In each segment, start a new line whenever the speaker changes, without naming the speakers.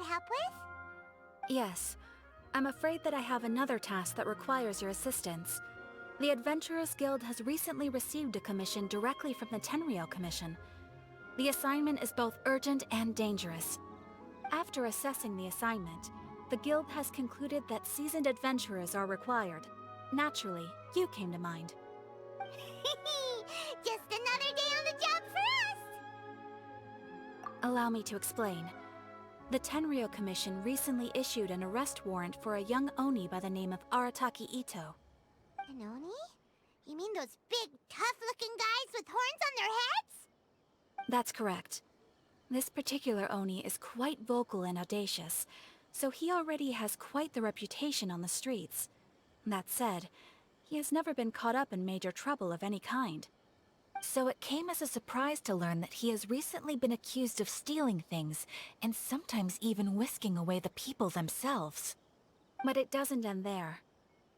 help with?
Yes. I'm afraid that I have another task that requires your assistance. The Adventurers Guild has recently received a commission directly from the Tenryou Commission. The assignment is both urgent and dangerous. After assessing the assignment, the Guild has concluded that seasoned adventurers are required. Naturally, you came to mind.
Just another day on the job for us!
Allow me to explain. The Tenryou Commission recently issued an arrest warrant for a young Oni by the name of Arataki Itto.
An Oni? You mean those big, tough-looking guys with horns on their heads?
That's correct. This particular Oni is quite vocal and audacious, so he already has quite the reputation on the streets. That said, he has never been caught up in major trouble of any kind. So it came as a surprise to learn that he has recently been accused of stealing things, and sometimes even whisking away the people themselves. But it doesn't end there.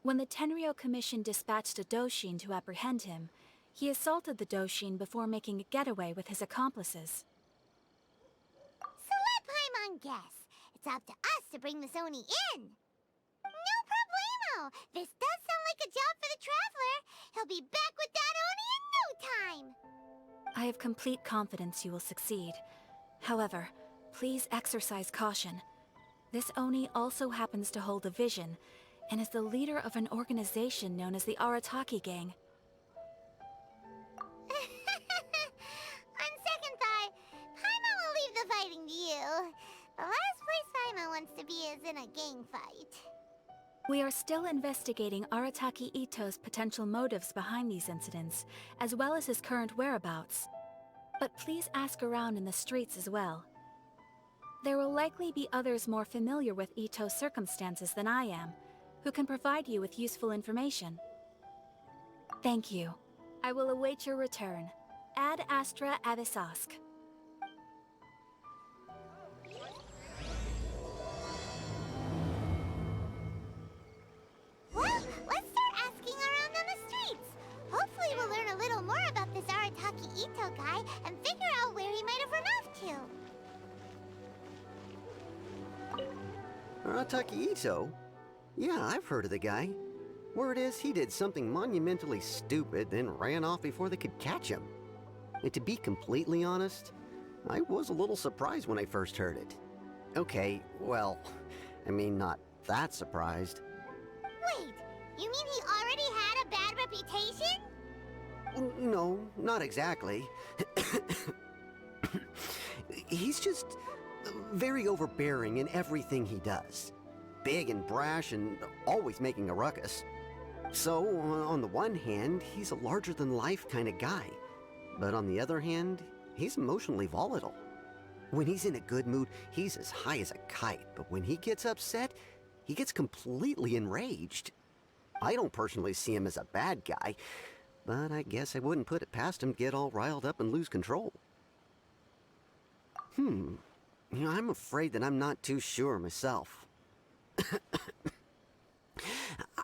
When the Tenryou Commission dispatched a Doshin to apprehend him, he assaulted the Doshin before making a getaway with his accomplices.
So let Paimon guess. It's up to us to bring this Oni in. No problemo! This does sound like a job for the Traveler. He'll be back with that Oni in no time!
I have complete confidence you will succeed. However, please exercise caution. This Oni also happens to hold a vision, and is the leader of an organization known as the Arataki Gang.
On second thought, Paimon will leave the fighting to you. The last place Paimon wants to be is in a gang fight.
We are still investigating Arataki Itto's potential motives behind these incidents, as well as his current whereabouts. But please ask around in the streets as well. There will likely be others more familiar with Itto's circumstances than I am, who can provide you with useful information. Thank you. I will await your return. Ad Astra Avisask.
Well, let's start asking around on the streets. Hopefully we'll learn a little more about this Arataki Itto guy and figure out where he might have run off to.
Arataki Itto? Yeah, I've heard of the guy. Word is he did something monumentally stupid, then ran off before they could catch him. And to be completely honest, I was a little surprised when I first heard it. Okay, well, I mean, not that surprised.
Wait, you mean he already had a bad reputation?
No, not exactly. He's just very overbearing in everything he does. Big and brash and always making a ruckus. So, on the one hand, he's a larger-than-life kind of guy. But on the other hand, he's emotionally volatile. When he's in a good mood, he's as high as a kite, but when he gets upset, he gets completely enraged. I don't personally see him as a bad guy, but I guess I wouldn't put it past him to get all riled up and lose control. I'm afraid that I'm not too sure myself.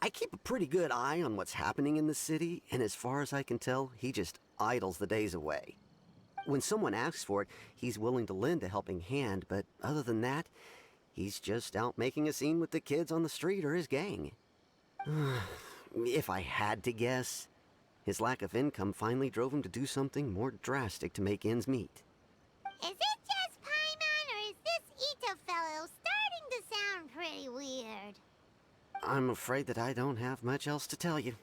I keep a pretty good eye on what's happening in the city, and as far as I can tell, he just idles the days away. When someone asks for it, he's willing to lend a helping hand, but other than that, he's just out making a scene with the kids on the street or his gang. If I had to guess, his lack of income finally drove him to do something more drastic to make ends meet.
Is it just Paimon, or is this Itto fellow starting to sound pretty weird?
I'm afraid that I don't have much else to tell you.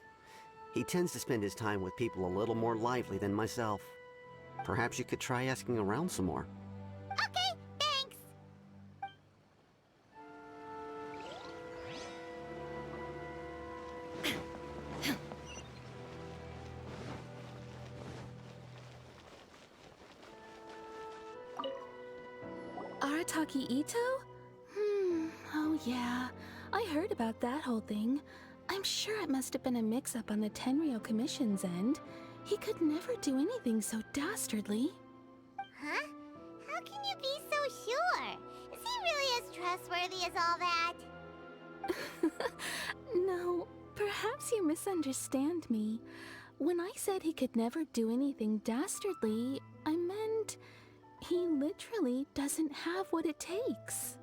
He tends to spend his time with people a little more lively than myself. Perhaps you could try asking around some more.
Okay, thanks.
Arataki Itto? Oh yeah. I heard about that whole thing. I'm sure it must have been a mix-up on the Tenryou Commission's end. He could never do anything so dastardly.
Huh? How can you be so sure? Is he really as trustworthy as all that?
No, perhaps you misunderstand me. When I said he could never do anything dastardly, I meant he literally doesn't have what it takes.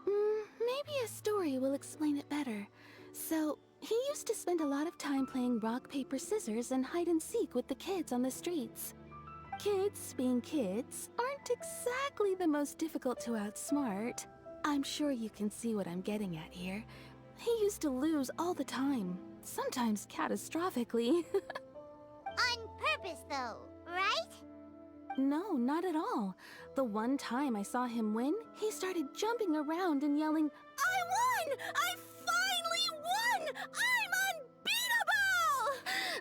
Maybe a story will explain it better. So, he used to spend a lot of time playing rock, paper, scissors and hide and seek with the kids on the streets. Kids, being kids, aren't exactly the most difficult to outsmart. I'm sure you can see what I'm getting at here. He used to lose all the time, sometimes catastrophically.
On purpose, though, right?
No, not at all. The one time I saw him win, he started jumping around and yelling, "I won! I finally won! I'm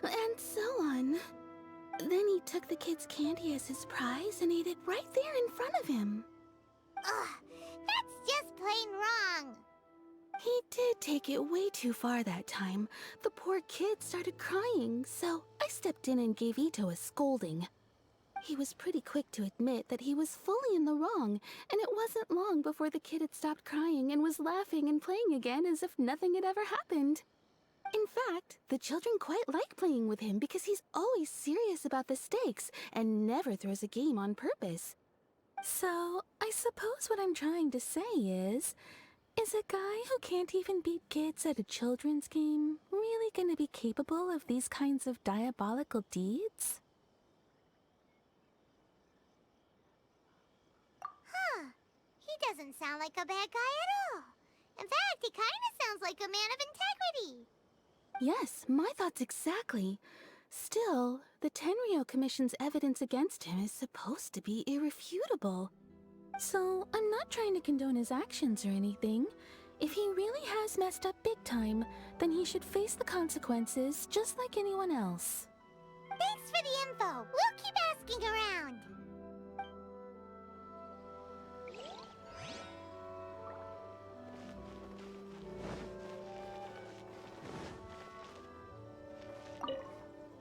unbeatable!" And so on. Then he took the kid's candy as his prize and ate it right there in front of him.
Ugh, that's just plain wrong.
He did take it way too far that time. The poor kid started crying, so I stepped in and gave Itto a scolding. He was pretty quick to admit that he was fully in the wrong, and it wasn't long before the kid had stopped crying and was laughing and playing again as if nothing had ever happened. In fact, the children quite like playing with him because he's always serious about the stakes and never throws a game on purpose. So, I suppose what I'm trying to say is a guy who can't even beat kids at a children's game really gonna be capable of these kinds of diabolical deeds?
Huh. He doesn't sound like a bad guy at all. In fact, he kind of sounds like a man of integrity.
Yes, my thoughts exactly. Still, the Tenryou Commission's evidence against him is supposed to be irrefutable. So, I'm not trying to condone his actions or anything. If he really has messed up big time, then he should face the consequences just like anyone else.
Thanks for the info. We'll keep asking around.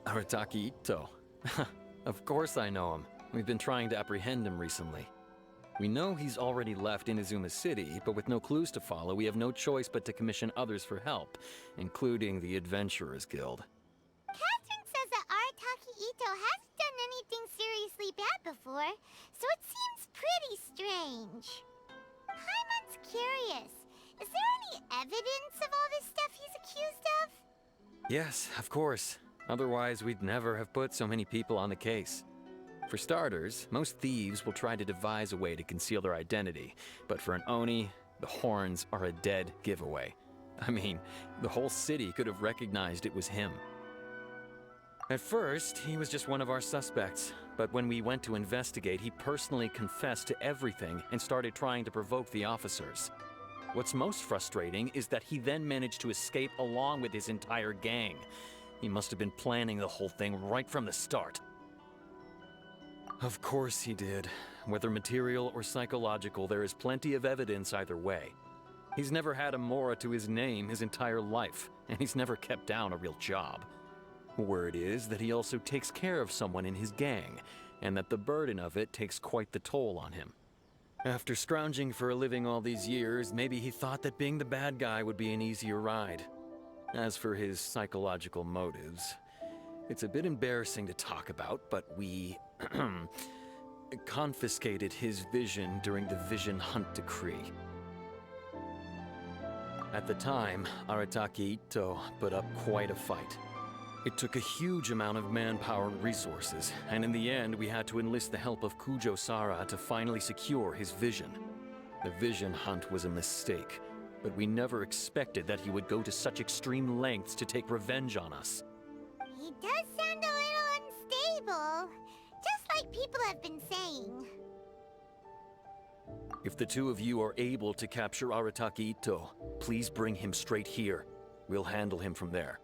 Arataki Itto. Of course I know him. We've been trying to apprehend him recently. We know he's already left Inazuma City, but with no clues to follow, we have no choice but to commission others for help, including the Adventurers Guild.
Catherine says that Arataki Itto hasn't done anything seriously bad before, so it seems pretty strange. Paimon's curious. Is there any evidence of all this stuff he's accused of?
Yes, of course. Otherwise, we'd never have put so many people on the case. For starters, most thieves will try to devise a way to conceal their identity, but for an Oni, the horns are a dead giveaway. I mean, the whole city could have recognized it was him. At first, he was just one of our suspects, but when we went to investigate, he personally confessed to everything and started trying to provoke the officers. What's most frustrating is that he then managed to escape along with his entire gang. He must have been planning the whole thing right from the start. Of course he did. Whether material or psychological, there is plenty of evidence either way. He's never had a Mora to his name his entire life, and he's never kept down a real job. Word is that he also takes care of someone in his gang, and that the burden of it takes quite the toll on him. After scrounging for a living all these years, maybe he thought that being the bad guy would be an easier ride. As for his psychological motives, it's a bit embarrassing to talk about, but we confiscated his vision during the Vision Hunt Decree. At the time, Arataki Itto put up quite a fight. It took a huge amount of manpower and resources, and in the end we had to enlist the help of Kujo Sara to finally secure his vision. The Vision Hunt was a mistake, but we never expected that he would go to such extreme lengths to take revenge on us.
He does sound a little unstable, just like people have been saying.
If the two of you are able to capture Arataki Itto, please bring him straight here. We'll handle him from there.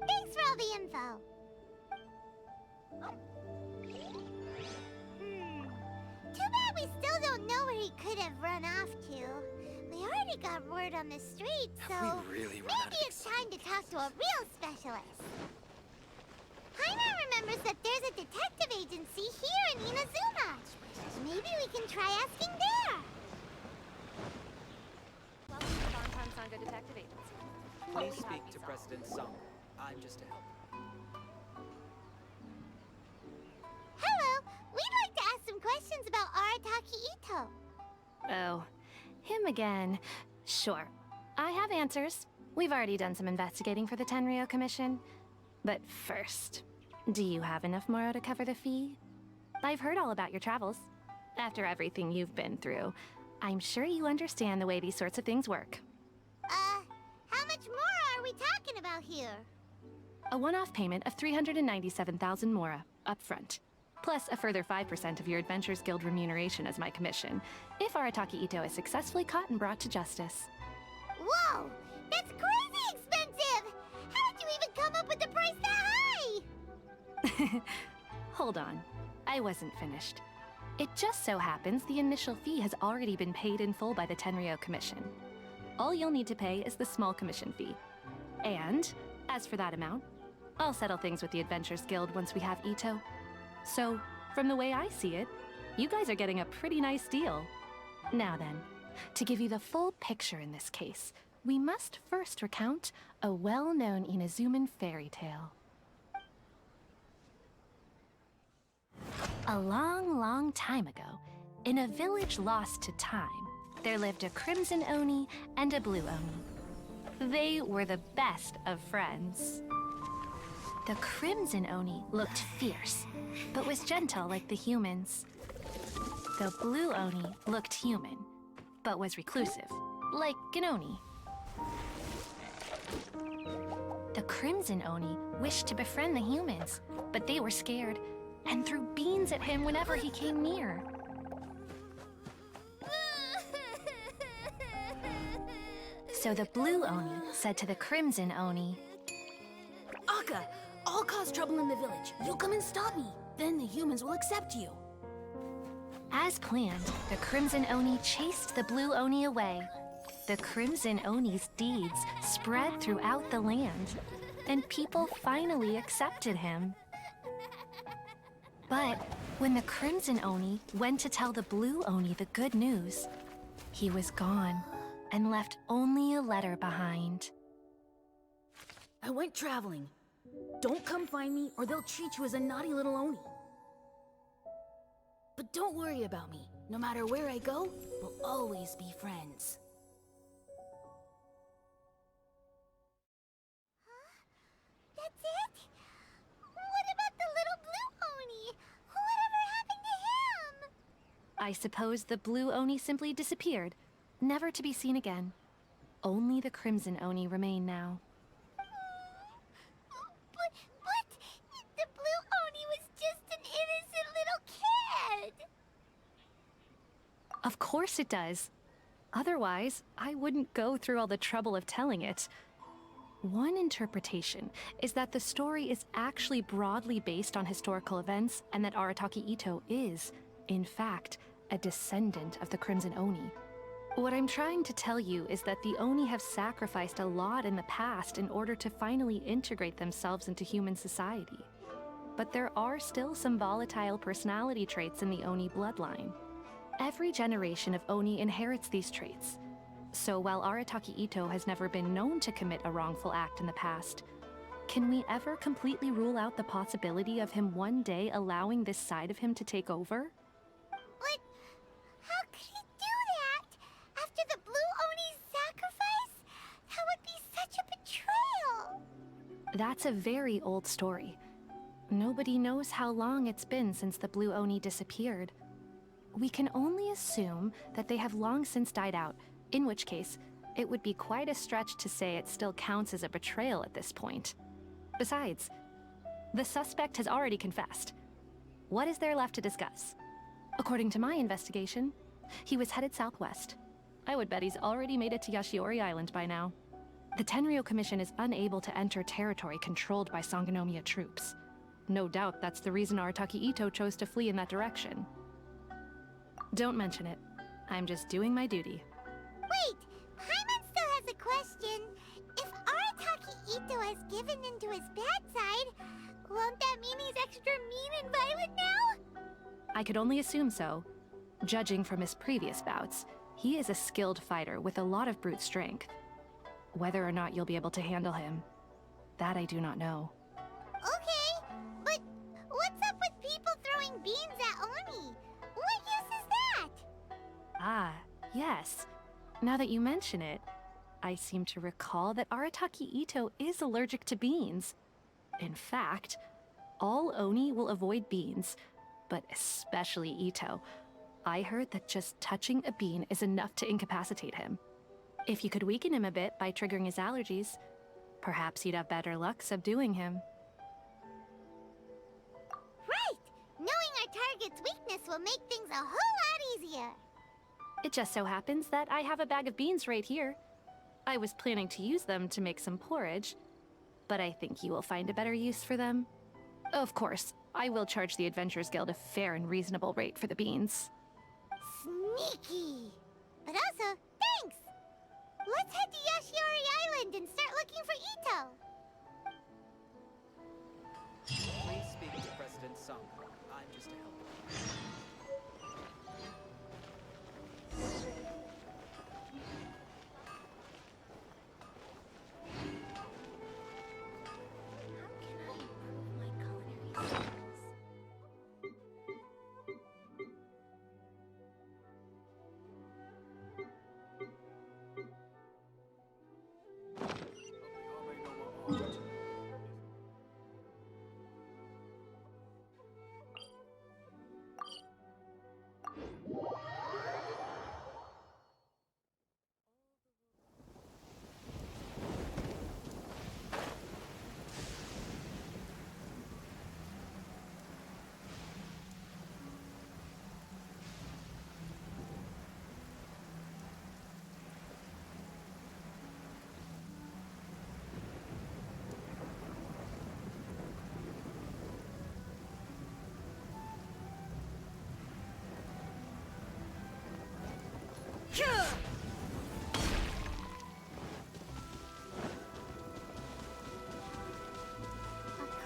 Thanks for all the info. Too bad we still don't know where he could have run off to. We already got word on the street, so
really
maybe it's time to talk to a real specialist. Paimon remembers that there's a detective agency here in Inazuma. Maybe we can try asking there.
Welcome to Downtown Sangha Detective Agency.
Please speak to President Sung. I'm just a helper.
Hello, we'd like to ask some questions about Arataki Itto.
Oh,
him again. Sure, I have answers. We've already done some investigating for the Tenryou Commission. But first, do you have enough Moro to cover the fee? I've heard all about your travels. After everything you've been through, I'm sure you understand the way these sorts of things work.
How much more are we talking about here?
A one-off payment of 397,000 Mora, up front. Plus a further 5% of your Adventures Guild remuneration as my commission, if Arataki Itto is successfully caught and brought to justice.
Whoa! That's crazy expensive! How did you even come up with the price that high?
Hold on. I wasn't finished. It just so happens the initial fee has already been paid in full by the Tenryou Commission. All you'll need to pay is the small commission fee. And, as for that amount, I'll settle things with the Adventures Guild once we have Itto. So, from the way I see it, you guys are getting a pretty nice deal. Now then, to give you the full picture in this case, we must first recount a well-known Inazuman fairy tale. A long, long time ago, in a village lost to time, there lived a Crimson Oni and a Blue Oni. They were the best of friends. The Crimson Oni looked fierce, but was gentle like the humans. The Blue Oni looked human, but was reclusive, like an Oni. The Crimson Oni wished to befriend the humans, but they were scared and threw beans at him whenever he came near. So the Blue Oni said to the Crimson Oni,
Akka, I'll cause trouble in the village. You'll come and stop me. Then the humans will accept you.
As planned, the Crimson Oni chased the Blue Oni away. The Crimson Oni's deeds spread throughout the land, and people finally accepted him. But when the Crimson Oni went to tell the Blue Oni the good news, he was gone and left only a letter behind.
I went traveling. Don't come find me or they'll treat you as a naughty little Oni. But don't worry about me. No matter where I go, we'll always be friends.
That's it? What about the little Blue Oni? Whatever happened to him?
I suppose the Blue Oni simply disappeared, never to be seen again. Only the Crimson Oni remain now.
But the Blue Oni was just an innocent little kid.
Of course it does. Otherwise, I wouldn't go through all the trouble of telling it. One interpretation is that the story is actually broadly based on historical events and that Arataki Itto is, in fact, a descendant of the Crimson Oni. What I'm trying to tell you is that the Oni have sacrificed a lot in the past in order to finally integrate themselves into human society. But there are still some volatile personality traits in the Oni bloodline. Every generation of Oni inherits these traits. So while Arataki Itto has never been known to commit a wrongful act in the past, can we ever completely rule out the possibility of him one day allowing this side of him to take over?
But how could he do that? After the Blue Oni's sacrifice? That would be such a betrayal.
That's a very old story. Nobody knows how long it's been since the Blue Oni disappeared. We can only assume that they have long since died out, in which case, it would be quite a stretch to say it still counts as a betrayal at this point. Besides, the suspect has already confessed. What is there left to discuss? According to my investigation, he was headed southwest. I would bet he's already made it to Yashiori Island by now. The Tenryou Commission is unable to enter territory controlled by Sangonomiya troops. No doubt that's the reason Arataki Itto chose to flee in that direction. Don't mention it. I'm just doing my duty.
Wait, Paimon still has a question. If Arataki Itto has given in to his bad side, won't that mean he's extra mean and violent now?
I could only assume so. Judging from his previous bouts, he is a skilled fighter with a lot of brute strength. Whether or not you'll be able to handle him, that I do not know.
Okay, but what's up with people throwing beans at Oni? What use is that?
Ah, yes. Now that you mention it, I seem to recall that Arataki Itto is allergic to beans. In fact, all Oni will avoid beans, but especially Itto. I heard that just touching a bean is enough to incapacitate him. If you could weaken him a bit by triggering his allergies, perhaps you'd have better luck subduing him.
Right! Knowing our target's weakness will make things a whole lot easier.
It just so happens that I have a bag of beans right here. I was planning to use them to make some porridge, but I think you will find a better use for them. Of course, I will charge the Adventurers Guild a fair and reasonable rate for the beans.
Sneaky! But also, thanks! Let's head to Yashiori Island and start looking for Itto!
Please speak to President Sung. I'm just a helper.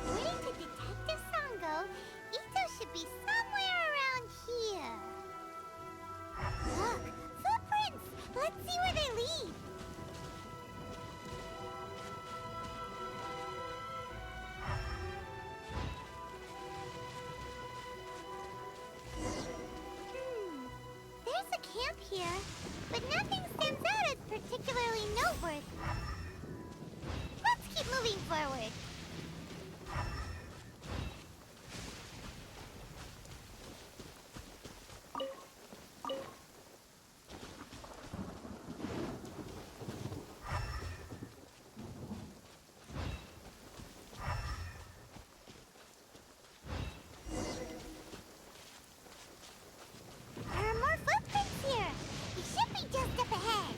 According to Detective Sango, Itto should be somewhere around here. Look! Footprints! Let's see where they lead. There's a camp here, but nothing stands out as particularly noteworthy. Let's keep moving forward. There are more footprints here. He should be just up ahead.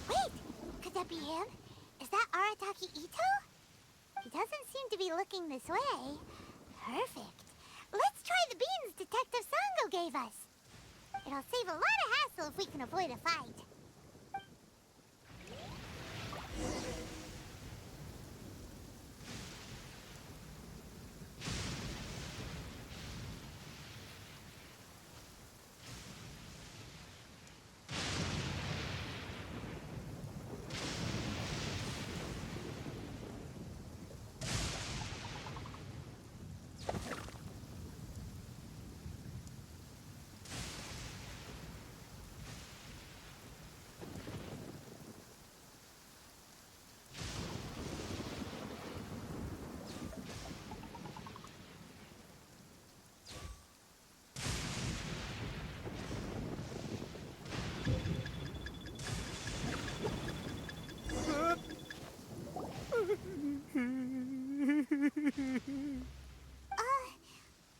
Wait! Could that be him? Is that Arataki Itto? He doesn't seem to be looking this way. Perfect. Let's try the beans Detective Sango gave us. It'll save a lot of hassle if we can avoid a fight.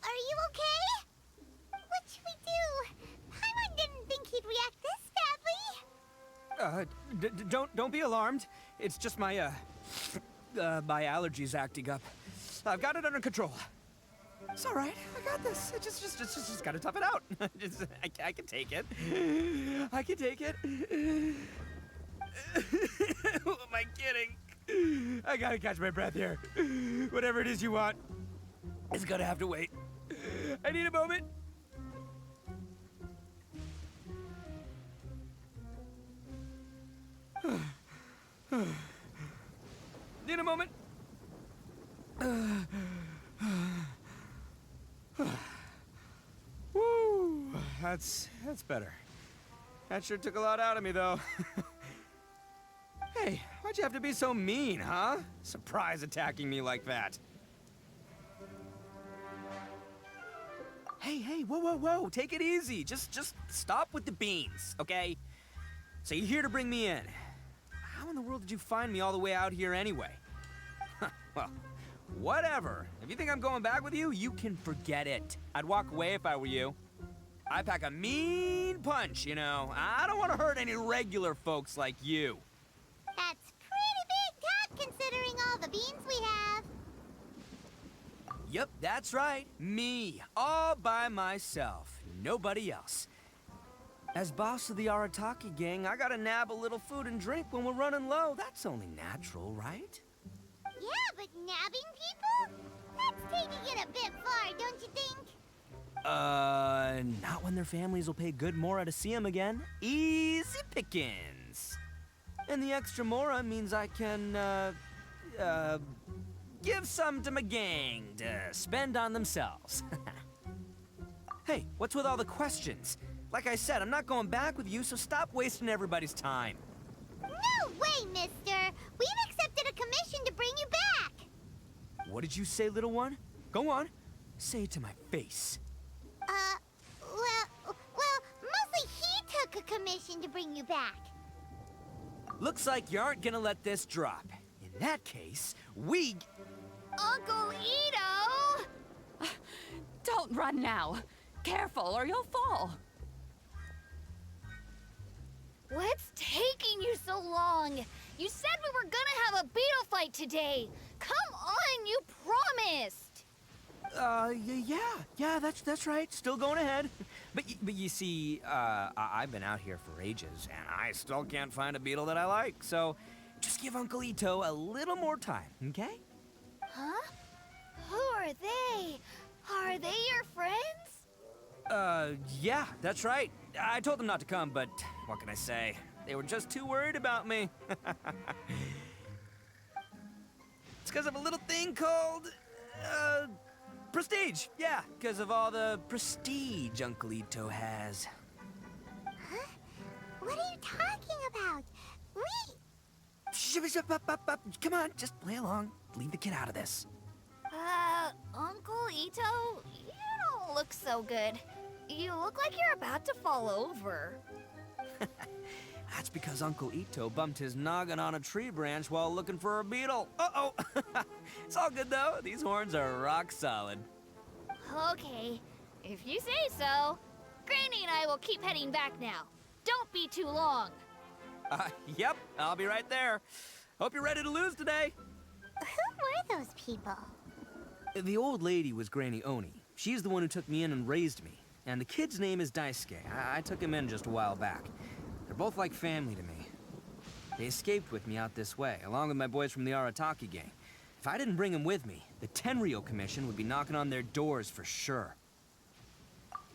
Are you okay? What should we do? Paimon didn't think he'd react this badly.
Don't be alarmed. It's just my my allergies acting up. I've got it under control. It's all right. I got this. Just gotta tough it out. I can take it. I can take it. Who am I kidding? I gotta catch my breath here. Whatever it is you want, it's gonna have to wait. I need a moment. Need a moment. Woo, that's better. That sure took a lot out of me, though. Hey, why'd you have to be so mean, huh? Surprise attacking me like that. Hey, whoa, take it easy. Just stop with the beans, okay? So you're here to bring me in. How in the world did you find me all the way out here anyway? Well, whatever. If you think I'm going back with you, you can forget it. I'd walk away if I were you. I pack a mean punch, you know. I don't want to hurt any regular folks like you.
That's pretty big talk considering all the beans we have.
Yep, that's right. Me, all by myself. Nobody else. As boss of the Arataki gang, I gotta nab a little food and drink when we're running low. That's only natural, right?
Yeah, but nabbing people? That's taking it a bit far, don't you think?
Not when their families will pay good mora to see them again. Easy pickings. And the extra mora means I can, give some to my gang to spend on themselves. Hey, what's with all the questions? Like I said, I'm not going back with you, so stop wasting everybody's time.
No way, mister! We've accepted a commission to bring you back!
What did you say, little one? Go on. Say it to my face.
Well, mostly he took a commission to bring you back.
Looks like you aren't gonna let this drop. In that case, we...
Uncle Itto!
Don't run now. Careful or you'll fall.
What's taking you so long? You said we were gonna have a beetle fight today. Come on, you promised.
Yeah, that's right. Still going ahead. But you see, I've been out here for ages, and I still can't find a beetle that I like. So, just give Uncle Itto a little more time, okay?
Huh? Who are they? Are they your friends?
Yeah, that's right. I told them not to come, but what can I say? They were just too worried about me. It's because of a little thing called, prestige. Yeah, because of all the prestige Uncle Itto has.
Huh? What are you talking about?
Come on, just play along. Leave the kid out of this.
Uncle Itto, you don't look so good. You look like you're about to fall over.
That's because Uncle Itto bumped his noggin on a tree branch while looking for a beetle. Uh-oh. It's all good, though. These horns are rock solid.
Okay, if you say so. Granny and I will keep heading back now. Don't be too long.
Yep, I'll be right there. Hope you're ready to lose today.
Who were those people?
The old lady was Granny Oni. She's the one who took me in and raised me. And the kid's name is Daisuke. I took him in just a while back. They're both like family to me. They escaped with me out this way, along with my boys from the Arataki gang. If I didn't bring them with me, the Tenryou Commission would be knocking on their doors for sure.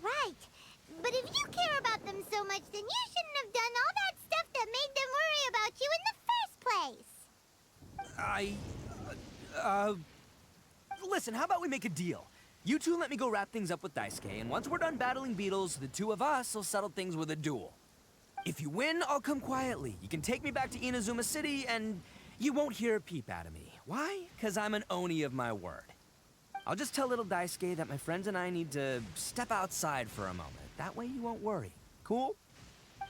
Right. But if you care about them so much, then you shouldn't have done all that stuff that made them worry about you
in the first place. Listen, how about we make a deal? You two let me go wrap things up with Daisuke, and once we're done battling beetles, the two of us will settle things with a duel. If you win, I'll come quietly. You can take me back to Inazuma City, and you won't hear a peep out of me. Why? Because I'm an Oni of my word. I'll just tell little Daisuke that my friends and I need to step outside for a moment. That way you won't worry. Cool?
What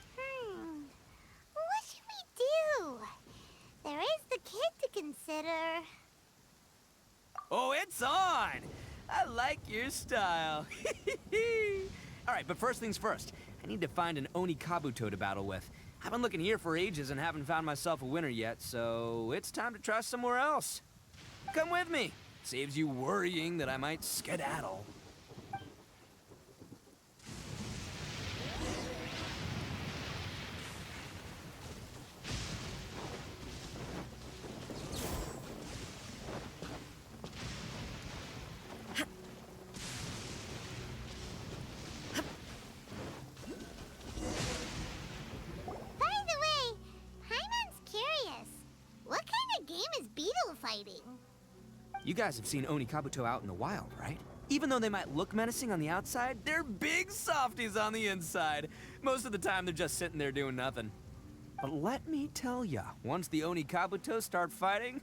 should we do? There is the kid to consider.
Oh, it's on! I like your style. All right, but first things first. I need to find an Oni Kabuto to battle with. I've been looking here for ages and haven't found myself a winner yet, so it's time to try somewhere else. Come with me. Saves you worrying that I might skedaddle.
By the way, Paimon's
guys have seen Oni Kabuto out in the wild, right? Even though they might look menacing on the outside, they're big softies on the inside. Most of the time, they're just sitting there doing nothing. But let me tell ya, once the Oni Kabuto start fighting,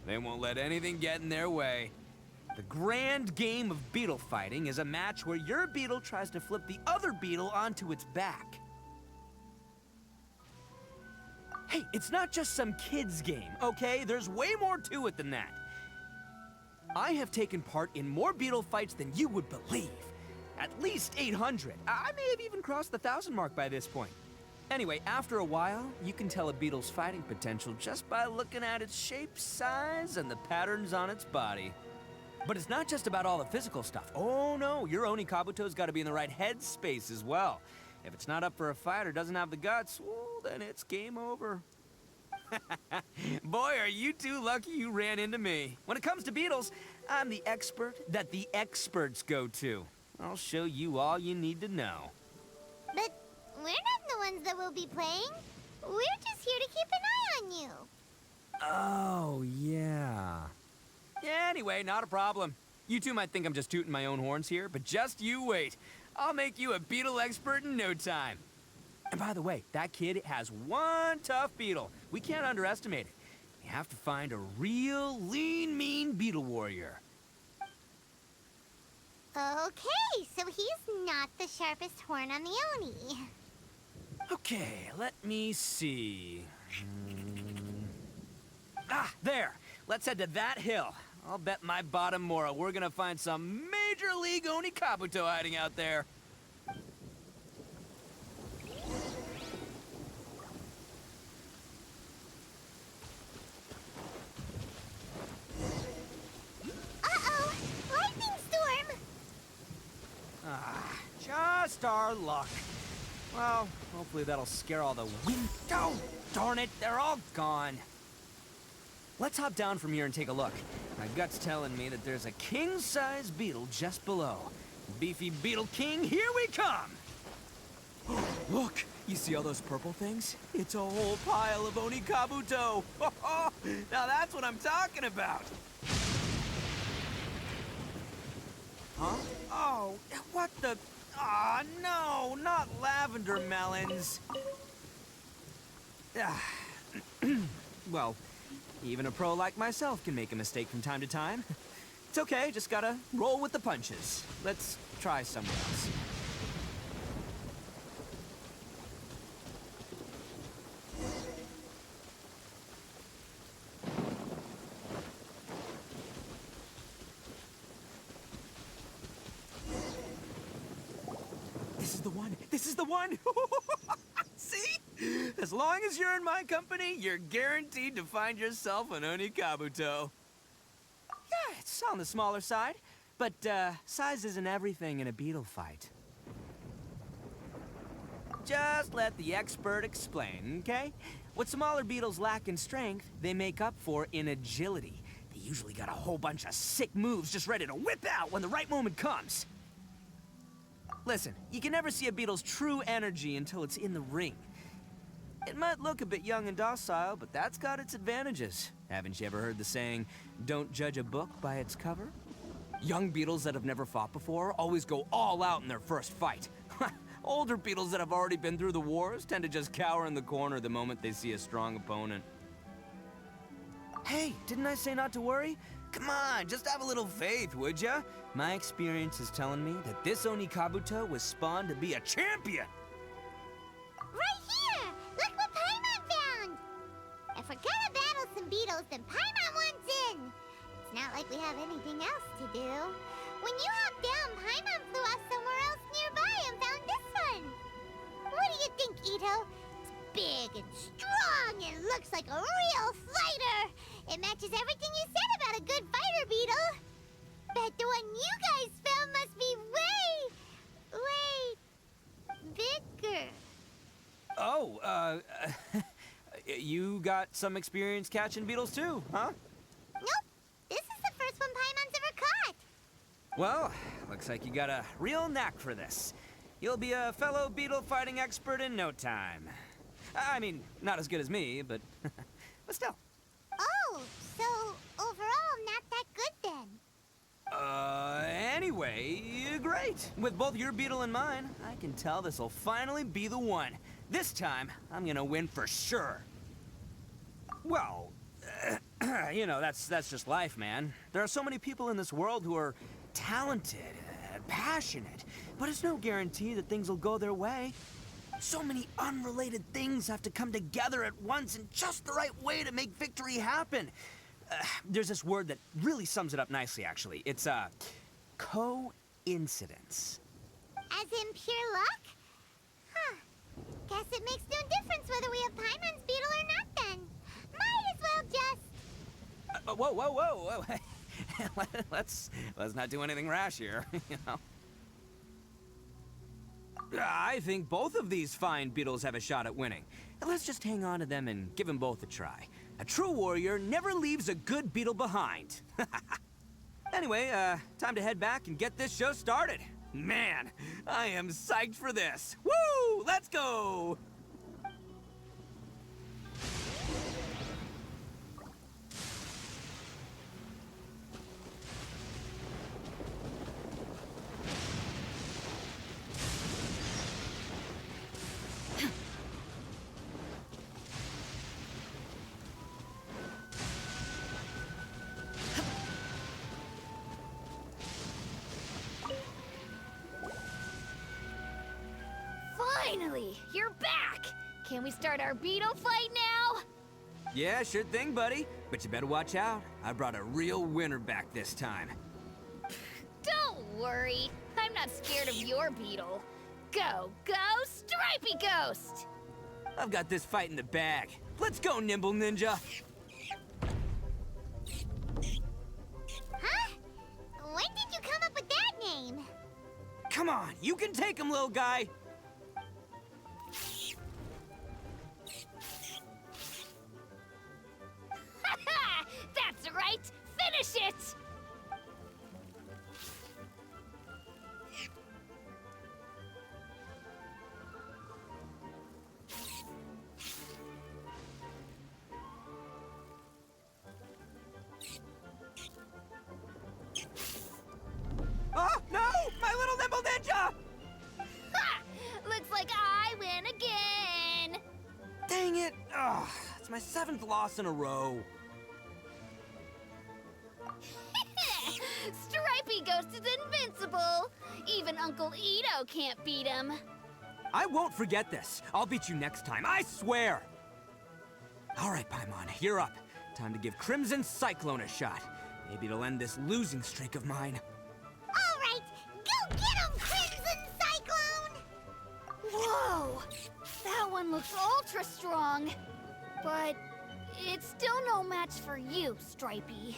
they won't let anything get in their way. The grand game of beetle fighting is a match where your beetle tries to flip the other beetle onto its back. Hey, it's not just some kid's game, okay? There's way more to it than that. I have taken part in more beetle fights than you would believe. At least 800. I may have even crossed the 1,000 mark by this point. Anyway, after a while, you can tell a beetle's fighting potential just by looking at its shape, size, and the patterns on its body. But it's not just about all the physical stuff. Oh no, your Oni Kabuto's got to be in the right headspace as well. If it's not up for a fight or doesn't have the guts, well, then it's game over. Boy, are you two lucky you ran into me. When it comes to beetles, I'm the expert that the experts go to. I'll show you all you need to know.
But we're not the ones that will be playing. We're just here to keep an eye on you.
Oh, yeah. Anyway, not a problem. You two might think I'm just tooting my own horns here, but just you wait. I'll make you a beetle expert in no time. And by the way, that kid has one tough beetle. We can't underestimate it. You have to find a real lean, mean beetle warrior.
Okay, so he's not the sharpest horn on the Oni.
Okay, let me see. Ah, there. Let's head to that hill. I'll bet my bottom moral we're gonna find some major league Oni Kabuto hiding out there.
Uh-oh! Lightning storm!
Ah, just our luck. Well, hopefully that'll scare all the wind. Oh, darn it, they're all gone. Let's hop down from here and take a look. My gut's telling me that there's a king-size beetle just below. Beefy Beetle King, here we come! Look, you see all those purple things? It's a whole pile of Oni Kabuto. Now that's what I'm talking about. Huh? Oh, what the... Ah, no, not lavender melons. Well, even a pro like myself can make a mistake from time to time. It's okay, just gotta roll with the punches. Let's try somewhere else. This is the one! This is the one! See? As long as you're in my company, you're guaranteed to find yourself an Oni Kabuto. Yeah, it's on the smaller side, but size isn't everything in a beetle fight. Just let the expert explain, okay? What smaller beetles lack in strength, they make up for in agility. They usually got a whole bunch of sick moves just ready to whip out when the right moment comes. Listen, you can never see a beetle's true energy until it's in the ring. It might look a bit young and docile, but that's got its advantages. Haven't you ever heard the saying, don't judge a book by its cover? Young beetles that have never fought before always go all out in their first fight. Older beetles that have already been through the wars tend to just cower in the corner the moment they see a strong opponent. Hey, didn't I say not to worry? Come on, just have a little faith, would ya? My experience is telling me that this Oni Kabuto was spawned to be a champion!
Right here! Look what Paimon found! If we're gonna battle some beetles, then Paimon wants in! It's not like we have anything else to do. When you hopped down, Paimon flew off somewhere else nearby and found this one! What do you think, Itto? It's big and strong and looks like a real fighter! It matches everything you said about a good fighter beetle! Bet the one you guys found must be way bigger.
Oh, you got some experience catching beetles too, huh?
Nope. This is the first one Paimon's ever caught.
Well, looks like you got a real knack for this. You'll be a fellow beetle fighting expert in no time. I mean, not as good as me, but but still.
Oh, so overall, I'm not
Anyway, great. With both your beetle and mine, I can tell this'll finally be the one. This time, I'm gonna win for sure. Well, you know, that's just life, man. There are so many people in this world who are talented, passionate, but it's no guarantee that things will go their way. So many unrelated things have to come together at once in just the right way to make victory happen. There's this word that really sums it up nicely, actually. It's, coincidence.
As in pure luck? Huh. Guess it makes no difference whether we have Paimon's beetle or not then. Might as well just...
Whoa. let's not do anything rash here, you know. I think both of these fine beetles have a shot at winning. Let's just hang on to them and give them both a try. A true warrior never leaves a good beetle behind. Anyway, time to head back and get this show started. Man, I am psyched for this. Woo! Let's go!
Finally, you're back! Can we start our beetle fight now?
Yeah, sure thing, buddy. But you better watch out. I brought a real winner back this time.
Don't worry, I'm not scared of your beetle. Go, Stripey Ghost!
I've got this fight in the bag. Let's go, Nimble Ninja!
Huh? When did you come up with that name?
Come on, you can take him, little guy!
That's right! Finish it!
Oh, no! My little Nimble Ninja!
Ha! Looks like I win again!
Dang it! Ugh, it's my 7th loss in a row.
Stripey Ghost is invincible! Even Uncle Itto can't beat him.
I won't forget this. I'll beat you next time, I swear! All right, Paimon, you're up. Time to give Crimson Cyclone a shot. Maybe it'll end this losing streak of mine.
All right, go get him, Crimson Cyclone!
Whoa! That one looks ultra strong. But it's still no match for you, Stripey.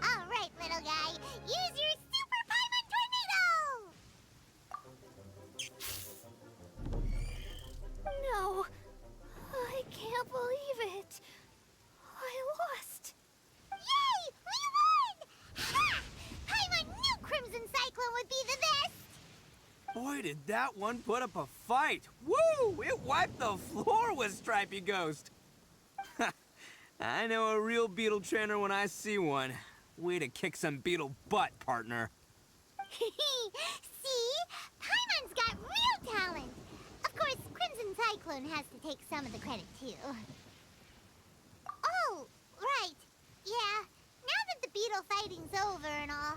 All right, little guy, use your Super Paimon Tornado!
No, I can't believe it. I lost.
Yay! We won! Ha! Paimon knew Crimson Cyclone would be the best!
Boy, did that one put up a fight. Woo! It wiped the floor with Stripey Ghost. I know a real beetle trainer when I see one. Way to kick some beetle butt, partner.
See? Paimon's got real talent! Of course, Crimson Cyclone has to take some of the credit, too. Oh, right. Yeah, now that the beetle fighting's over and all.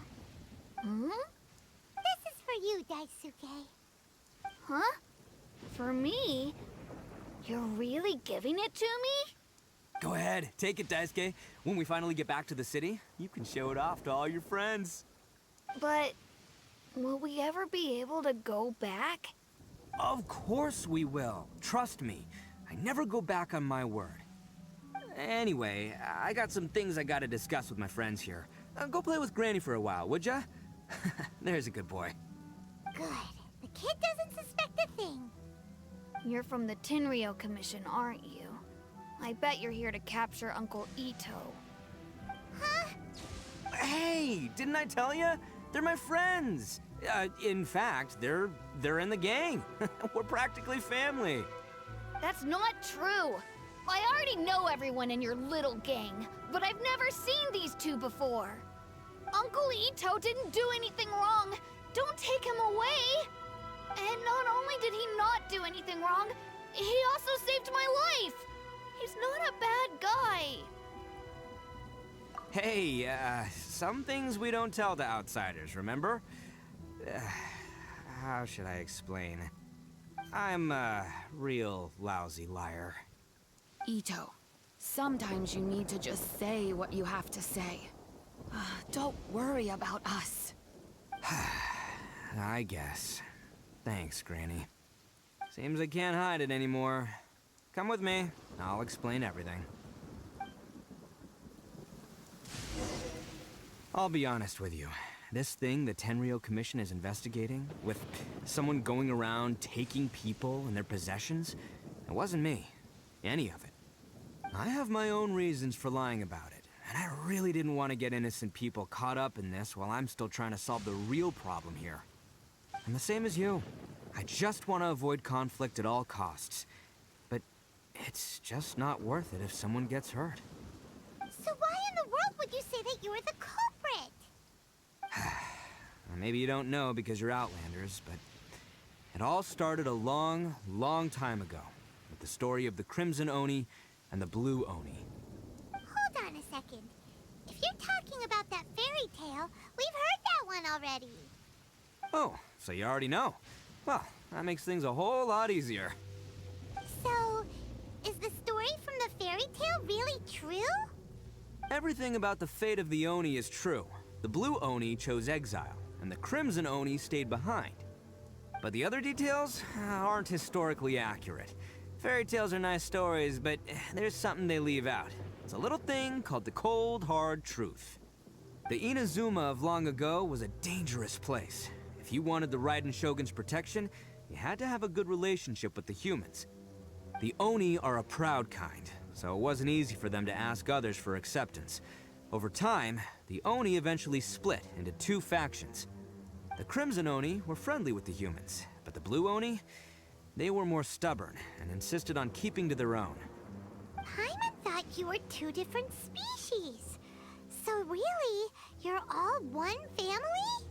This is for you, Daisuke.
Huh? For me? You're really giving it to me?
Go ahead, take it, Daisuke. When we finally get back to the city, you can show it off to all your friends.
But will we ever be able to go back?
Of course we will. Trust me. I never go back on my word. Anyway, I got some things I gotta discuss with my friends here. Go play with Granny for a while, would ya? There's a good boy.
Good. The kid doesn't suspect a thing.
You're from the Tenryou Commission, aren't you? I bet you're here to capture Uncle Itto.
Huh?
Hey, didn't I tell ya? They're my friends. In fact, they're in the gang. We're practically family.
That's not true. I already know everyone in your little gang, but I've never seen these two before. Uncle Itto didn't do anything wrong. Don't take him away. And not only did he not do anything wrong, he also saved my life. He's not a bad guy.
Hey, some things we don't tell to outsiders, remember? How should I explain? I'm a real lousy liar.
Itto, sometimes you need to just say what you have to say. Don't worry about us.
I guess. Thanks, Granny. Seems I can't hide it anymore. Come with me. I'll explain everything. I'll be honest with you. This thing the Tenryou Commission is investigating, with someone going around taking people and their possessions, it wasn't me. Any of it. I have my own reasons for lying about it, and I really didn't want to get innocent people caught up in this while I'm still trying to solve the real problem here. I'm the same as you. I just want to avoid conflict at all costs. But it's just not worth it if someone gets hurt.
So why in the world would you say that you were the culprit?
Well, maybe you don't know because you're Outlanders, but it all started a long, long time ago with the story of the Crimson Oni and the Blue Oni.
Hold on a second. If you're talking about that fairy tale, we've heard that one already.
Oh, so you already know. Well, that makes things a whole lot easier.
So, is the story from the fairy tale really true?
Everything about the fate of the Oni is true. The Blue Oni chose exile, and the Crimson Oni stayed behind. But the other details aren't historically accurate. Fairy tales are nice stories, but there's something they leave out. It's a little thing called the cold, hard truth. The Inazuma of long ago was a dangerous place. If you wanted the Raiden Shogun's protection, you had to have a good relationship with the humans. The Oni are a proud kind, so it wasn't easy for them to ask others for acceptance. Over time, the Oni eventually split into two factions. The Crimson Oni were friendly with the humans, but the Blue Oni, they were more stubborn and insisted on keeping to their own.
Paimon thought you were two different species. So really, you're all one family?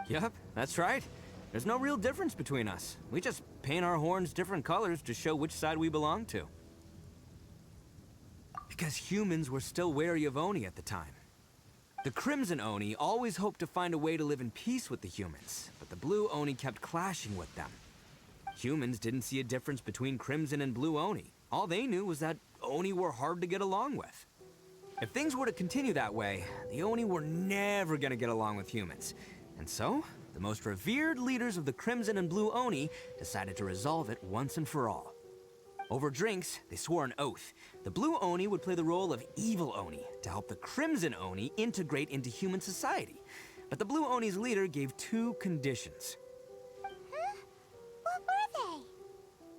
Yep, that's right. There's no real difference between us. We just paint our horns different colors to show which side we belong to. Because humans were still wary of Oni at the time. The Crimson Oni always hoped to find a way to live in peace with the humans, but the Blue Oni kept clashing with them. Humans didn't see a difference between Crimson and Blue Oni. All they knew was that Oni were hard to get along with. If things were to continue that way, the Oni were never gonna get along with humans. And so, the most revered leaders of the Crimson and Blue Oni decided to resolve it once and for all. Over drinks, they swore an oath. The Blue Oni would play the role of evil Oni to help the Crimson Oni integrate into human society. But the Blue Oni's leader gave two conditions.
Huh? What were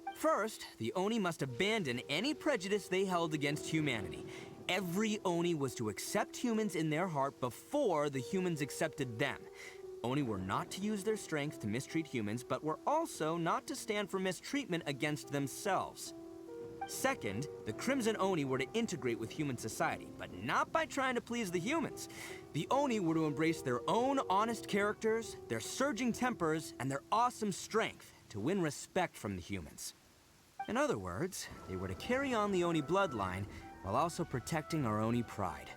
they?
First, the Oni must abandon any prejudice they held against humanity. Every Oni was to accept humans in their heart before the humans accepted them. Oni were not to use their strength to mistreat humans, but were also not to stand for mistreatment against themselves. Second, the Crimson Oni were to integrate with human society, but not by trying to please the humans. The Oni were to embrace their own honest characters, their surging tempers, and their awesome strength to win respect from the humans. In other words, they were to carry on the Oni bloodline while also protecting our Oni pride.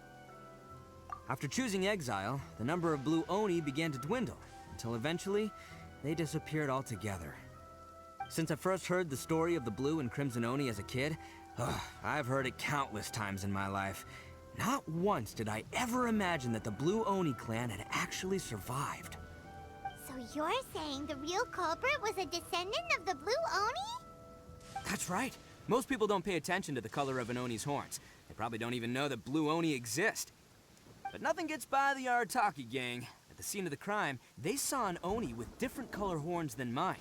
After choosing exile, the number of Blue Oni began to dwindle, until eventually, they disappeared altogether. Since I first heard the story of the Blue and Crimson Oni as a kid, I've heard it countless times in my life. Not once did I ever imagine that the Blue Oni clan had actually survived.
So you're saying the real culprit was a descendant of the Blue Oni?
That's right. Most people don't pay attention to the color of an Oni's horns. They probably don't even know that Blue Oni exist. But nothing gets by the Arataki gang. At the scene of the crime, they saw an Oni with different color horns than mine.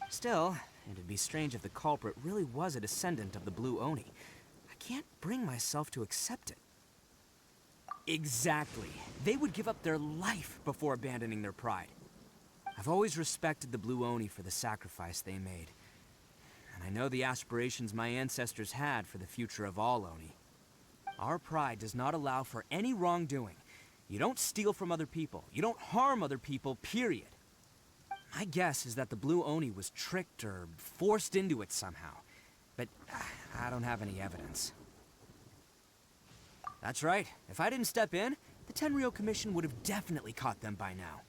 Still, it'd be strange if the culprit really was a descendant of the Blue Oni. I can't bring myself to accept it. Exactly. They would give up their life before abandoning their pride. I've always respected the Blue Oni for the sacrifice they made. And I know the aspirations my ancestors had for the future of all Oni. Our pride does not allow for any wrongdoing, You don't steal from other people. You don't harm other people, period. My guess is that the Blue Oni was tricked or forced into it somehow. But I don't have any evidence. That's right. If I didn't step in, the Tenryou Commission would have definitely caught them by now.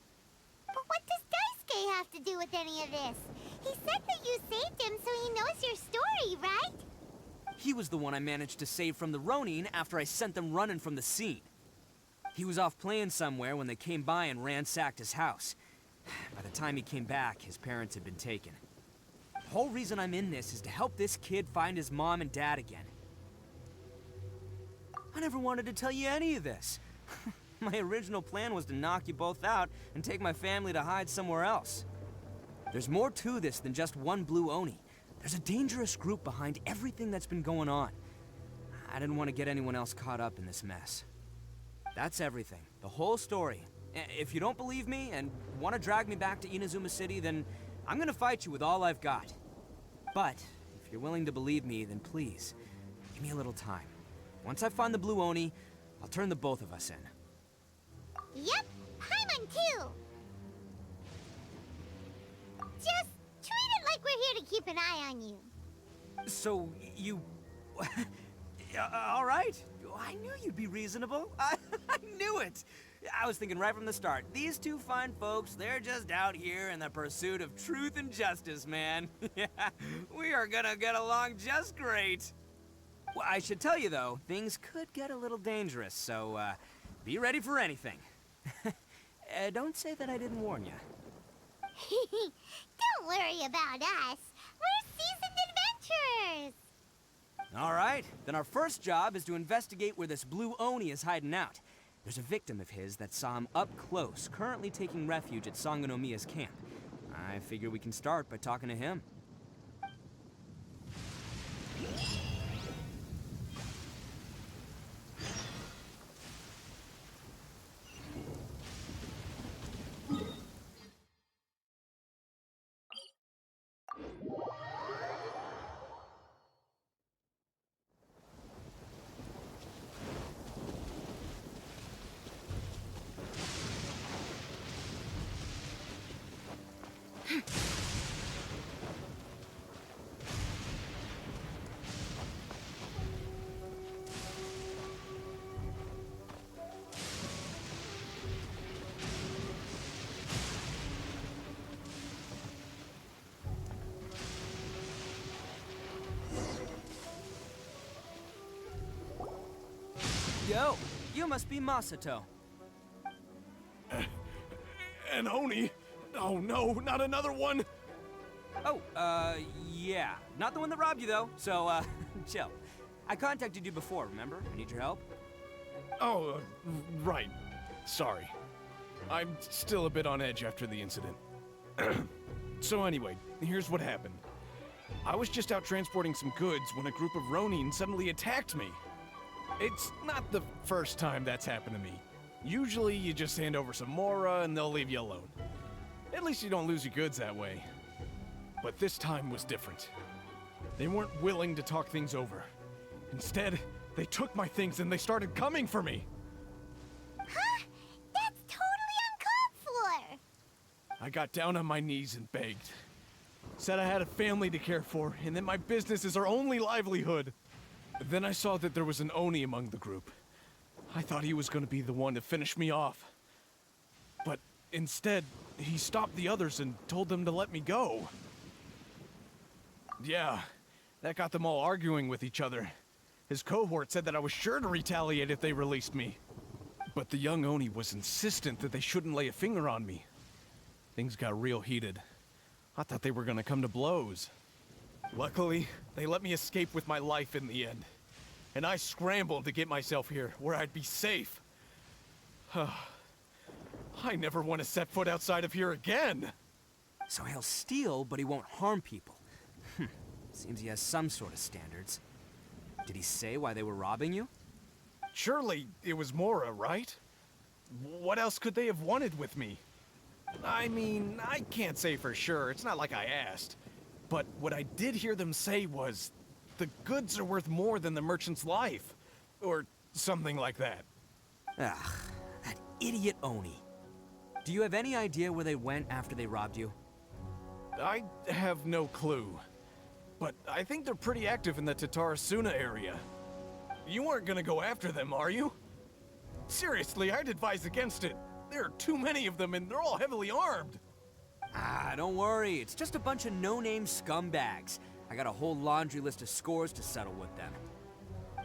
But what does Daisuke have to do with any of this? He said that you saved him so he knows your story, right?
He was the one I managed to save from the Ronin after I sent them running from the scene. He was off playing somewhere when they came by and ransacked his house. By the time he came back, his parents had been taken. The whole reason I'm in this is to help this kid find his mom and dad again. I never wanted to tell you any of this. My original plan was to knock you both out and take my family to hide somewhere else. There's more to this than just one Blue Oni. There's a dangerous group behind everything that's been going on. I didn't want to get anyone else caught up in this mess. That's everything. The whole story. If you don't believe me and want to drag me back to Inazuma City, then I'm gonna fight you with all I've got. But if you're willing to believe me, then please, give me a little time. Once I find the Blue Oni, I'll turn the both of us in.
Yep, Paimon too. Just treat it like we're here to keep an eye on you.
So, you... all right. I knew you'd be reasonable. I knew it. I was thinking right from the start, these two fine folks, they're just out here in the pursuit of truth and justice, man. Yeah, we are gonna get along just great. Well, I should tell you, though, things could get a little dangerous, so, be ready for anything. Don't say that I didn't warn you.
Don't worry about us. We're seasoned adventurers.
All right, then our first job is to investigate where this Blue Oni is hiding out. There's a victim of his that saw him up close, currently taking refuge at Sangonomiya's camp. I figure we can start by talking to him. Yo, you must be Masato.
An Oni? Oh no, not another one!
Oh, yeah. Not the one that robbed you, though, so, chill. I contacted you before, remember? I need your help.
Oh, right. Sorry. I'm still a bit on edge after the incident. So anyway, here's what happened. I was just out transporting some goods when a group of Ronin suddenly attacked me. It's not the first time that's happened to me. Usually you just hand over some Mora and they'll leave you alone. At least you don't lose your goods that way. But this time was different. They weren't willing to talk things over. Instead, they took my things and they started coming for me.
Huh? That's totally uncalled for.
I got down on my knees and begged. Said I had a family to care for and that my business is our only livelihood. Then I saw that there was an Oni among the group. I thought he was going to be the one to finish me off. But instead, he stopped the others and told them to let me go. Yeah, that got them all arguing with each other. His cohort said that I was sure to retaliate if they released me. But the young Oni was insistent that they shouldn't lay a finger on me. Things got real heated. I thought they were going to come to blows. Luckily, they let me escape with my life in the end. And I scrambled to get myself here, where I'd be safe. I never want to set foot outside of here again!
So he'll steal, but he won't harm people. Seems he has some sort of standards. Did he say why they were robbing you?
Surely it was Mora, right? What else could they have wanted with me? I mean, I can't say for sure. It's not like I asked. But what I did hear them say was, the goods are worth more than the merchant's life. Or something like that.
Ugh, that idiot Oni. Do you have any idea where they went after they robbed you?
I have no clue. But I think they're pretty active in the Tatarasuna area. You aren't gonna go after them, are you? Seriously, I'd advise against it. There are too many of them and they're all heavily armed.
Ah, don't worry. It's just a bunch of no-name scumbags. I got a whole laundry list of scores to settle with them.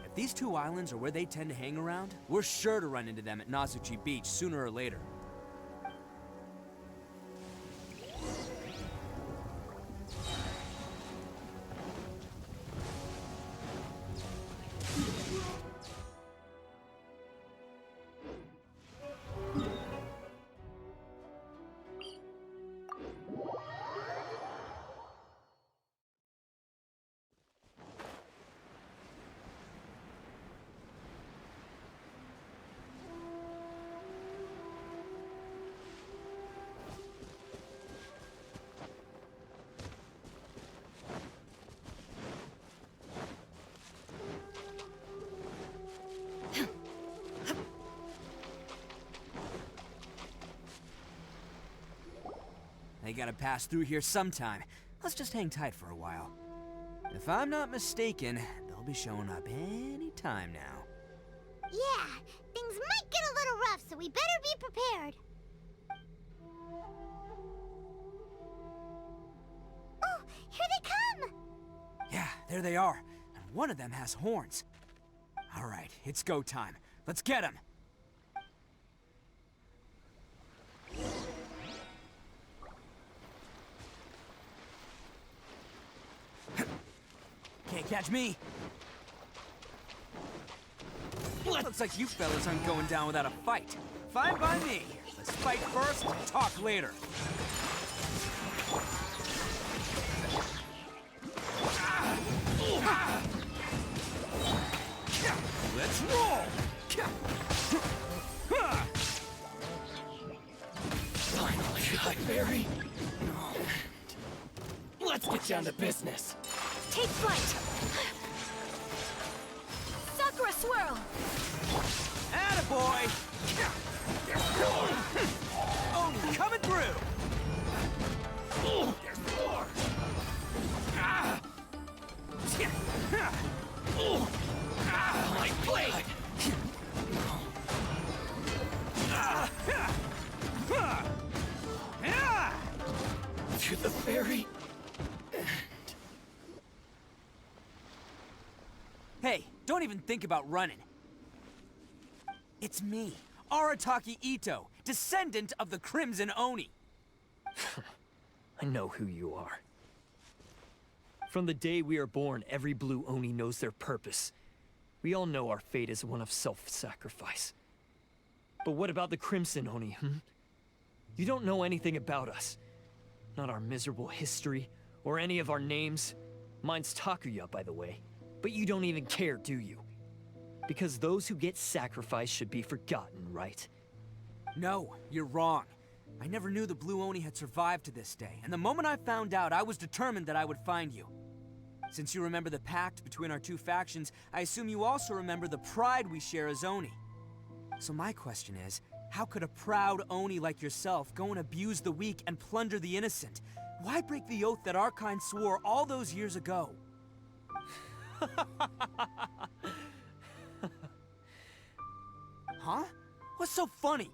If these two islands are where they tend to hang around, we're sure to run into them at Nazuchi Beach sooner or later. They gotta pass through here sometime. Let's just hang tight for a while. If I'm not mistaken, they'll be showing up any time now.
Yeah, things might get a little rough, so we better be prepared. Oh, here they come!
Yeah, there they are. And one of them has horns. All right, it's go time. Let's get him! Can't catch me. Looks like you fellas aren't going down without a fight. Fine by me. Let's fight first, talk later. Let's roll!
Finally, Blackberry. Let's get down to business.
Take flight! Sakura Swirl!
Attaboy! Oh, coming through!
There's more! My blade! To the ferry.
Hey, don't even think about running. It's me, Arataki Itto, descendant of the Crimson Oni.
I know who you are. From the day we are born, every blue Oni knows their purpose. We all know our fate is one of self-sacrifice. But what about the Crimson Oni, You don't know anything about us. Not our miserable history, or any of our names. Mine's Takuya, by the way. But you don't even care, do you? Because those who get sacrificed should be forgotten, right?
No, you're wrong. I never knew the Blue Oni had survived to this day, and the moment I found out, I was determined that I would find you. Since you remember the pact between our two factions, I assume you also remember the pride we share as Oni. So my question is, how could a proud Oni like yourself go and abuse the weak and plunder the innocent? Why break the oath that our kind swore all those years ago? Huh? What's so funny?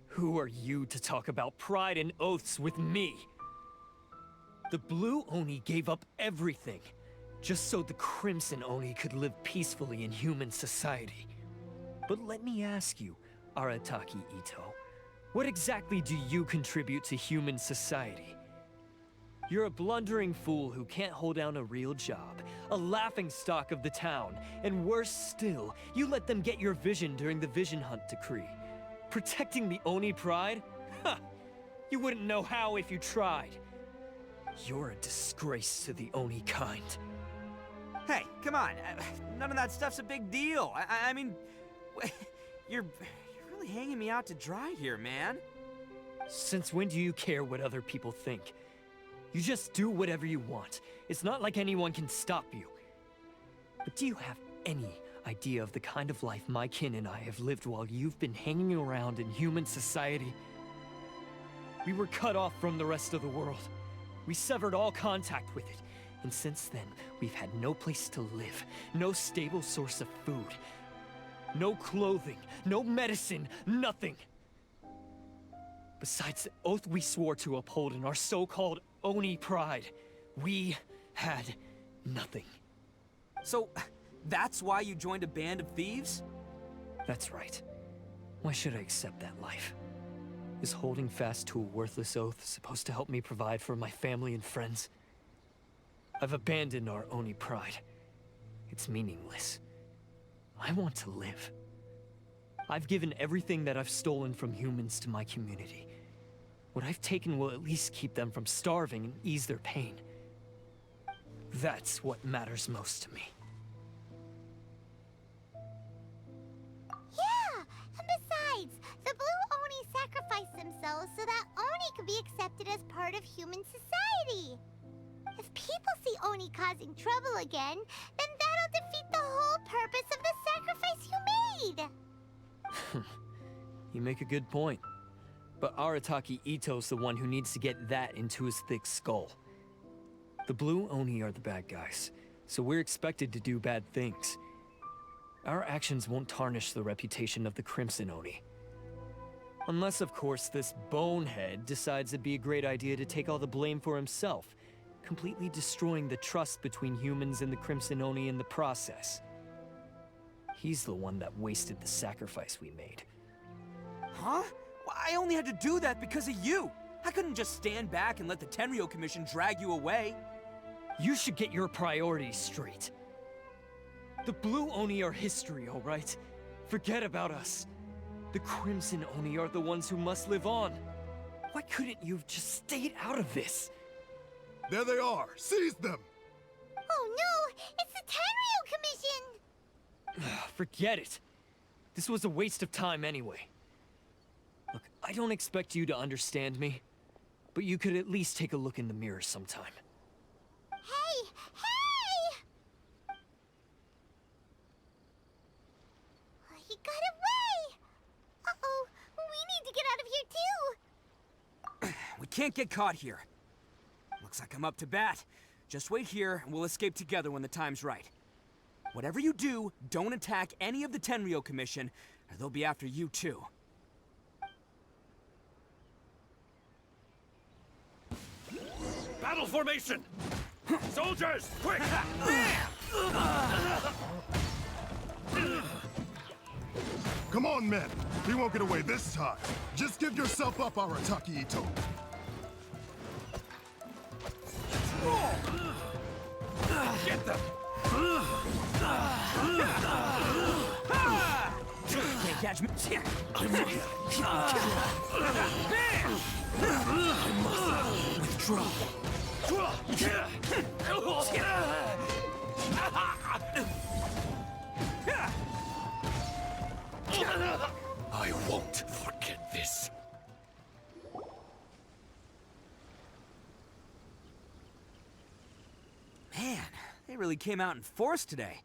Who are you to talk about pride and oaths with me? The Blue Oni gave up everything, just so the Crimson Oni could live peacefully in human society. But let me ask you, Arataki Itto, what exactly do you contribute to human society? You're a blundering fool who can't hold down a real job, a laughingstock of the town, and worse still, you let them get your vision during the Vision Hunt decree. Protecting the Oni pride? Ha! You wouldn't know how if you tried. You're a disgrace to the Oni kind.
Hey, come on. None of that stuff's a big deal. I mean, you're really hanging me out to dry here, man.
Since when do you care what other people think? You just do whatever you want. It's not like anyone can stop you. But do you have any idea of the kind of life my kin and I have lived while you've been hanging around in human society. We were cut off from the rest of the world. We severed all contact with it. And since then, we've had no place to live, no stable source of food, no clothing, no medicine, nothing. Besides the oath we swore to uphold in our so-called Oni pride, we had nothing.
So, that's why you joined a band of thieves?
That's right. Why should I accept that life? Is holding fast to a worthless oath supposed to help me provide for my family and friends? I've abandoned our Oni pride. It's meaningless. I want to live. I've given everything that I've stolen from humans to my community. What I've taken will at least keep them from starving and ease their pain. That's what matters most to me.
Yeah, and besides, the Blue Oni sacrificed themselves so that Oni could be accepted as part of human society. If people see Oni causing trouble again, then that'll defeat the whole purpose of the sacrifice you made.
You make a good point. But Arataki Itto's the one who needs to get that into his thick skull. The Blue Oni are the bad guys, so we're expected to do bad things. Our actions won't tarnish the reputation of the Crimson Oni. Unless, of course, this bonehead decides it'd be a great idea to take all the blame for himself, completely destroying the trust between humans and the Crimson Oni in the process. He's the one that wasted the sacrifice we made.
Huh? Well, I only had to do that because of you. I couldn't just stand back and let the Tenryou Commission drag you away.
You should get your priorities straight. The Blue Oni are history, all right? Forget about us. The Crimson Oni are the ones who must live on. Why couldn't you have just stayed out of this?
There they are! Seize them!
Oh no! It's the Tenryou Commission!
Forget it. This was a waste of time anyway. Look, I don't expect you to understand me, but you could at least take a look in the mirror sometime.
Hey! Hey! He got away! Uh-oh, we need to get out of here too!
We can't get caught here. Looks like I'm up to bat. Just wait here, and we'll escape together when the time's right. Whatever you do, don't attack any of the Tenryou Commission, or they'll be after you too.
Battle formation! Soldiers, quick!
Come on, men! We won't get away this time! Just give yourself up, Arataki Itto!
Get them!
Can't catch me.
I must withdraw. I won't forget this.
Man, they really came out in force today.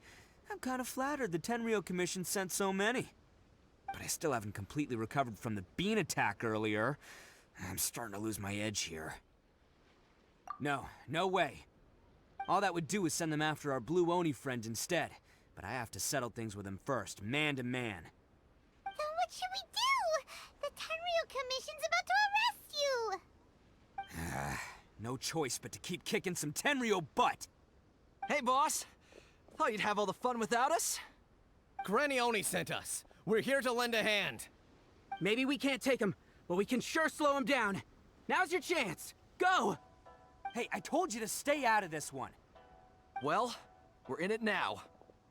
I'm kind of flattered the Tenryou Commission sent so many. But I still haven't completely recovered from the bean attack earlier. I'm starting to lose my edge here. No way. All that would do is send them after our Blue Oni friend instead. But I have to settle things with him first, man to man.
Then what should we do? The Tenryou Commission's about to arrest you!
No choice but to keep kicking some Tenryou butt!
Hey, boss! Thought you'd have all the fun without us?
Granny Oni sent us. We're here to lend a hand.
Maybe we can't take him, but we can sure slow him down. Now's your chance! Go! Hey, I told you to stay out of this one.
Well, we're in it now.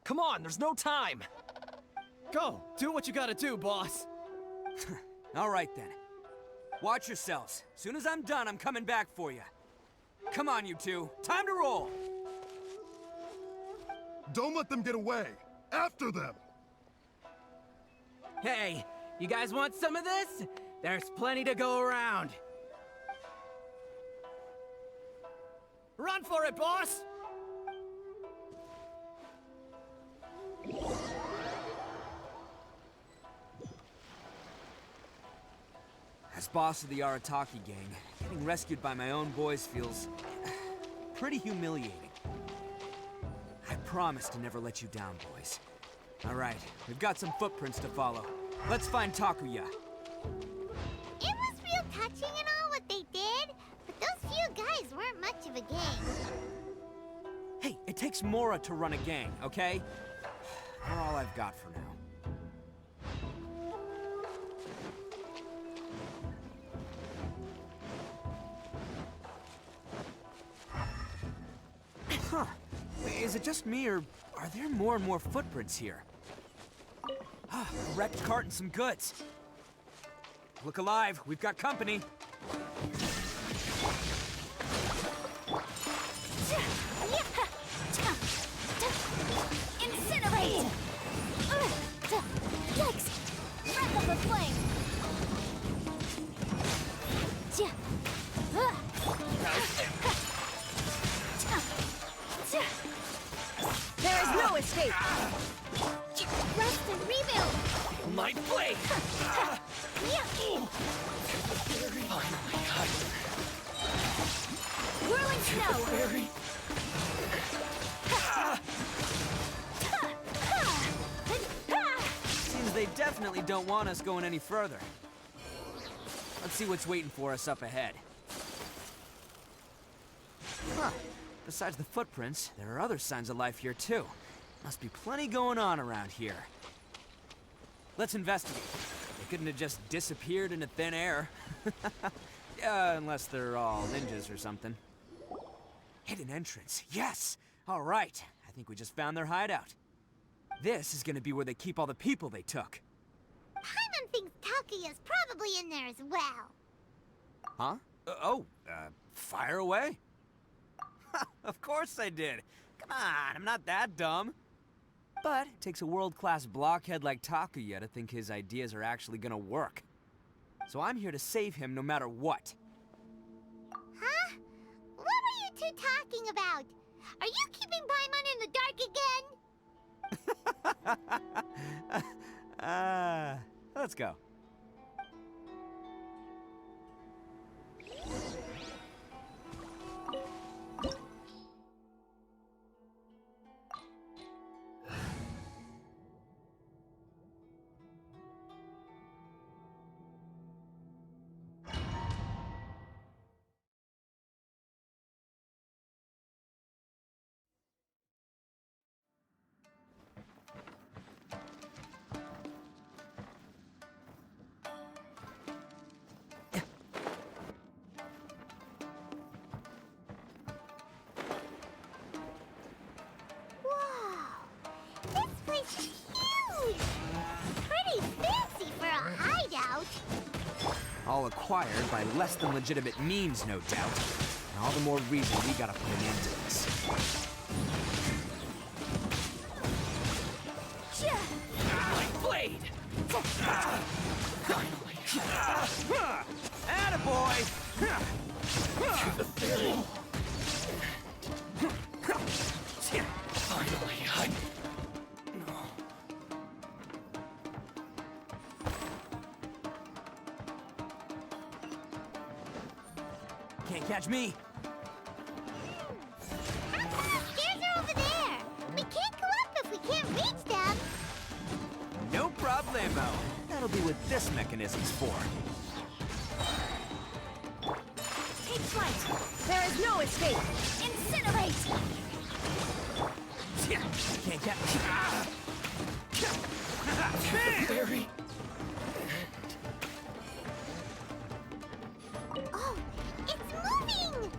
Come on, there's no time!
Go! Do what you gotta do, boss!
All right, then. Watch yourselves. Soon as I'm done, I'm coming back for you. Come on, you two. Time to roll!
Don't let them get away! After them!
Hey, you guys want some of this? There's plenty to go around.
Run for it, boss!
As boss of the Arataki gang, getting rescued by my own boys feels pretty humiliating. I promise to never let you down, boys. All right, we've got some footprints to follow. Let's find Takuya.
It was real touching and all what they did, but those few guys weren't much of a gang.
Hey, it takes Mora to run a gang, okay? They're all I've got for now. Huh. Is it just me, or are there more and more footprints here? Ah, a wrecked cart and some goods. Look alive, we've got company.
Incinerate! Yikes! Wrap up the flame!
There is no escape!
Rest and rebuild!
My blade!
Whirling snow!
Seems they definitely don't want us going any further. Let's see what's waiting for us up ahead. Huh. Besides the footprints, there are other signs of life here too. Must be plenty going on around here. Let's investigate. They couldn't have just disappeared into thin air. Yeah, unless they're all ninjas or something. Hidden entrance, yes! All right, I think we just found their hideout. This is gonna be where they keep all the people they took.
Paimon thinks Takuya's probably in there as well.
Huh? Fire away. Of course I did. Come on, I'm not that dumb. But it takes a world-class blockhead like Takuya to think his ideas are actually gonna work. So I'm here to save him no matter what.
Huh? What were you two talking about? Are you keeping Paimon in the dark again?
Let's go. All acquired by less than legitimate means, no doubt. And all the more reason we gotta put an end to this.
My blade! Finally.
Attaboy!
To the thing. Finally,
Can't catch me.
Stairs are over there. We can't go up if we can't reach them.
No problemo. That'll be what this mechanism's for.
Take flight! There is no escape!
Incinerate!
Can't catch me.
Very.
Oh, it's moving!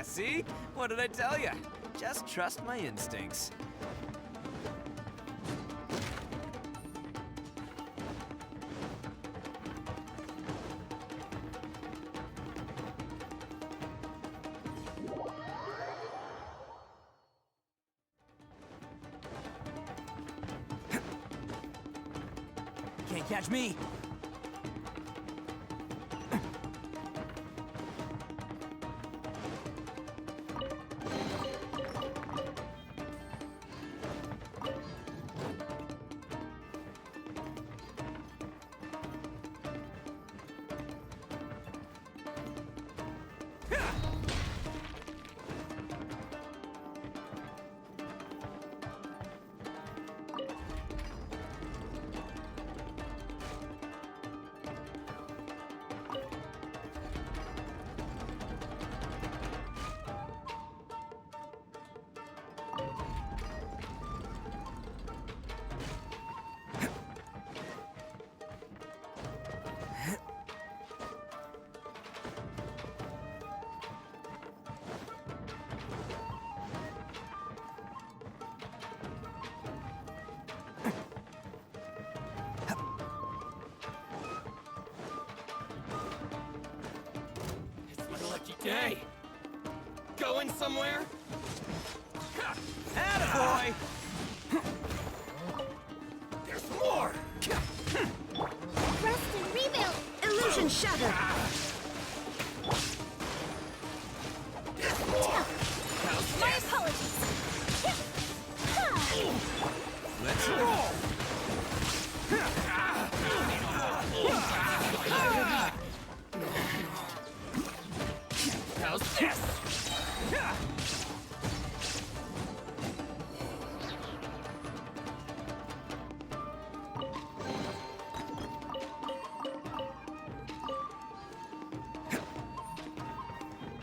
See? What did I tell you? Just trust my instincts. Can't catch me.
Hey! Going somewhere?
Attaboy!
There's more!
Rest and rebuild!
Illusion shattered!
My apologies!
Let's roll!
How's this?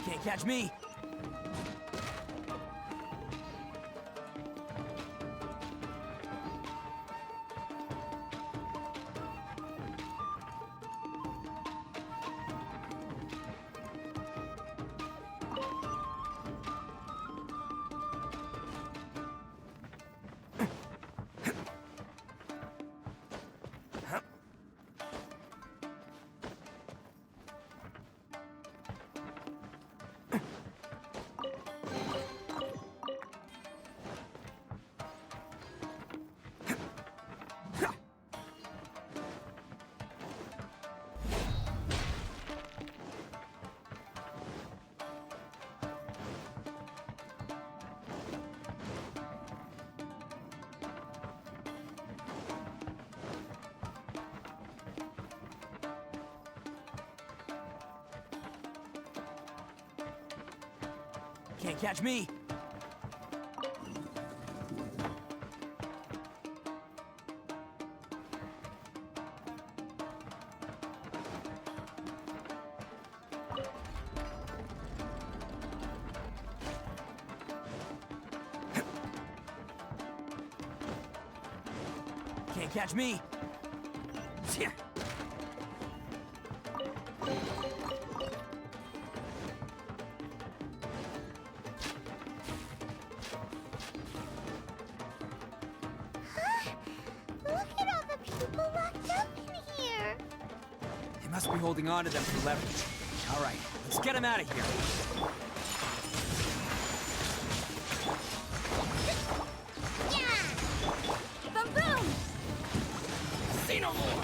Can't catch me! Can't catch me! Can't catch me!
Look at all the people locked up in here!
They must be holding on to them for leverage. All right, let's get them out of here.
Yeah! Boom boom!
See no more!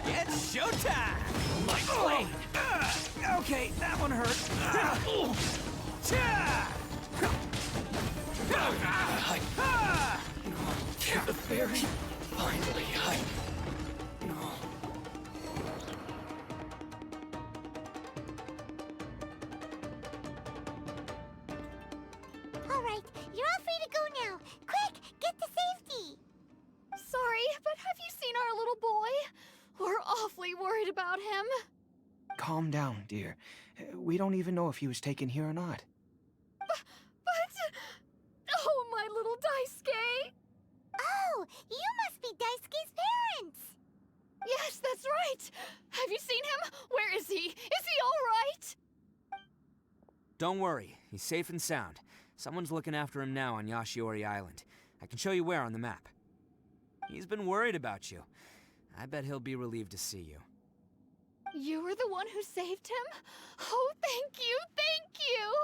It's showtime!
My blade!
Okay, that one hurt.
The fairy! Finally,
All right, you're all free to go now. Quick, get to safety!
Sorry, but have you seen our little boy? We're awfully worried about him.
Calm down, dear. We don't even know if he was taken here or not.
But... Oh, my little Daisuke!
Oh, you must be Daisuke's parents!
Yes, that's right! Have you seen him? Where is he? Is he all right?
Don't worry, he's safe and sound. Someone's looking after him now on Yashiori Island. I can show you where on the map. He's been worried about you. I bet he'll be relieved to see you.
You were the one who saved him? Oh, thank you, thank you!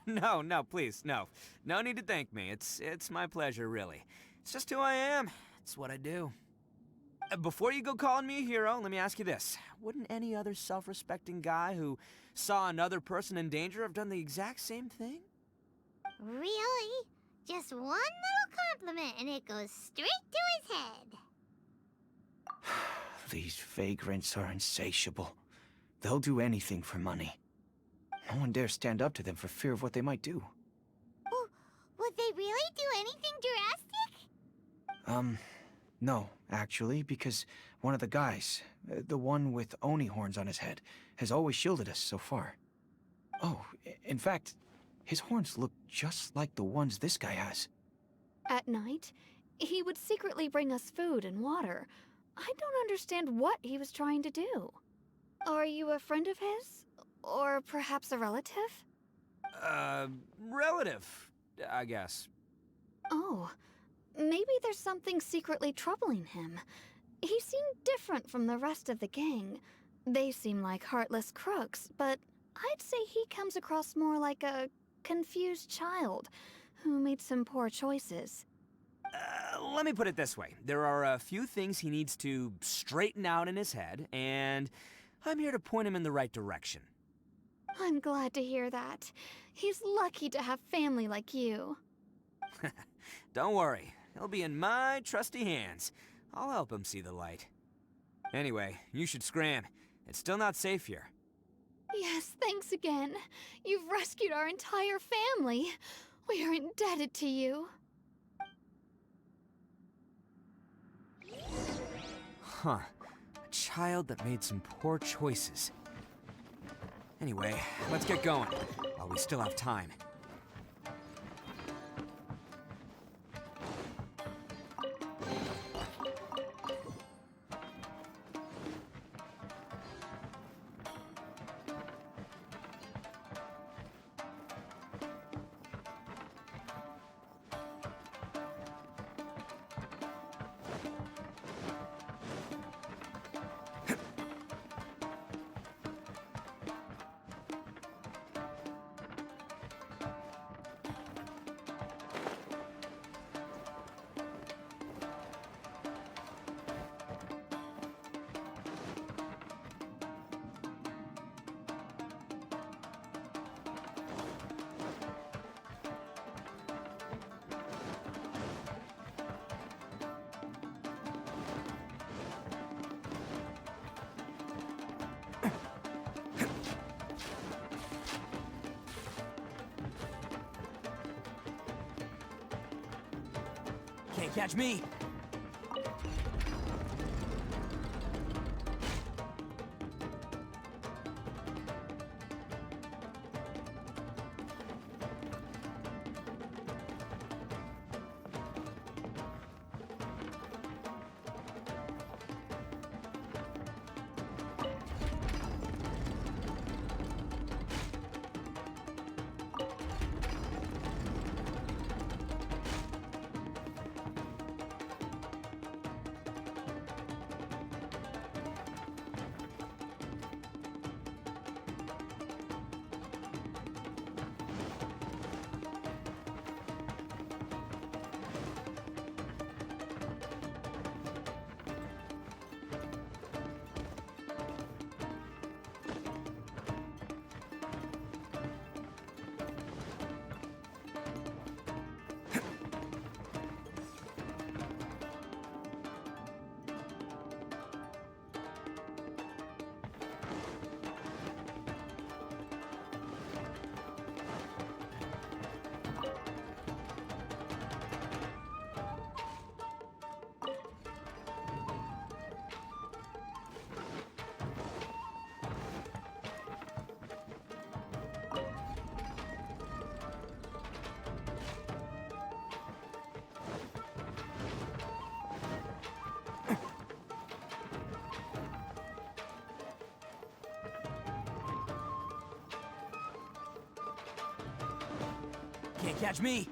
No, please, no. No need to thank me. It's my pleasure, really. It's just who I am. It's what I do. Before you go calling me a hero, let me ask you this. Wouldn't any other self-respecting guy who saw another person in danger have done the exact same thing?
Really? Just one little compliment and it goes straight to his head.
These vagrants are insatiable. They'll do anything for money. No one dares stand up to them for fear of what they might do.
Would they really do anything drastic?
No, actually, because one of the guys, the one with Oni horns on his head, has always shielded us so far. Oh, in fact, his horns look just like the ones this guy has.
At night, he would secretly bring us food and water. I don't understand what he was trying to do. Are you a friend of his? Or perhaps a relative?
Relative, I guess.
Oh, maybe there's something secretly troubling him. He seemed different from the rest of the gang. They seem like heartless crooks, but I'd say he comes across more like a confused child who made some poor choices.
Let me put it this way. There are a few things he needs to straighten out in his head, and I'm here to point him in the right direction.
I'm glad to hear that. He's lucky to have family like you.
Don't worry. He'll be in my trusty hands. I'll help him see the light. Anyway, you should scram. It's still not safe here.
Yes, thanks again. You've rescued our entire family. We are indebted to you.
Huh. A child that made some poor choices. Anyway, let's get going, while we still have time. Can't catch me! Can't catch me!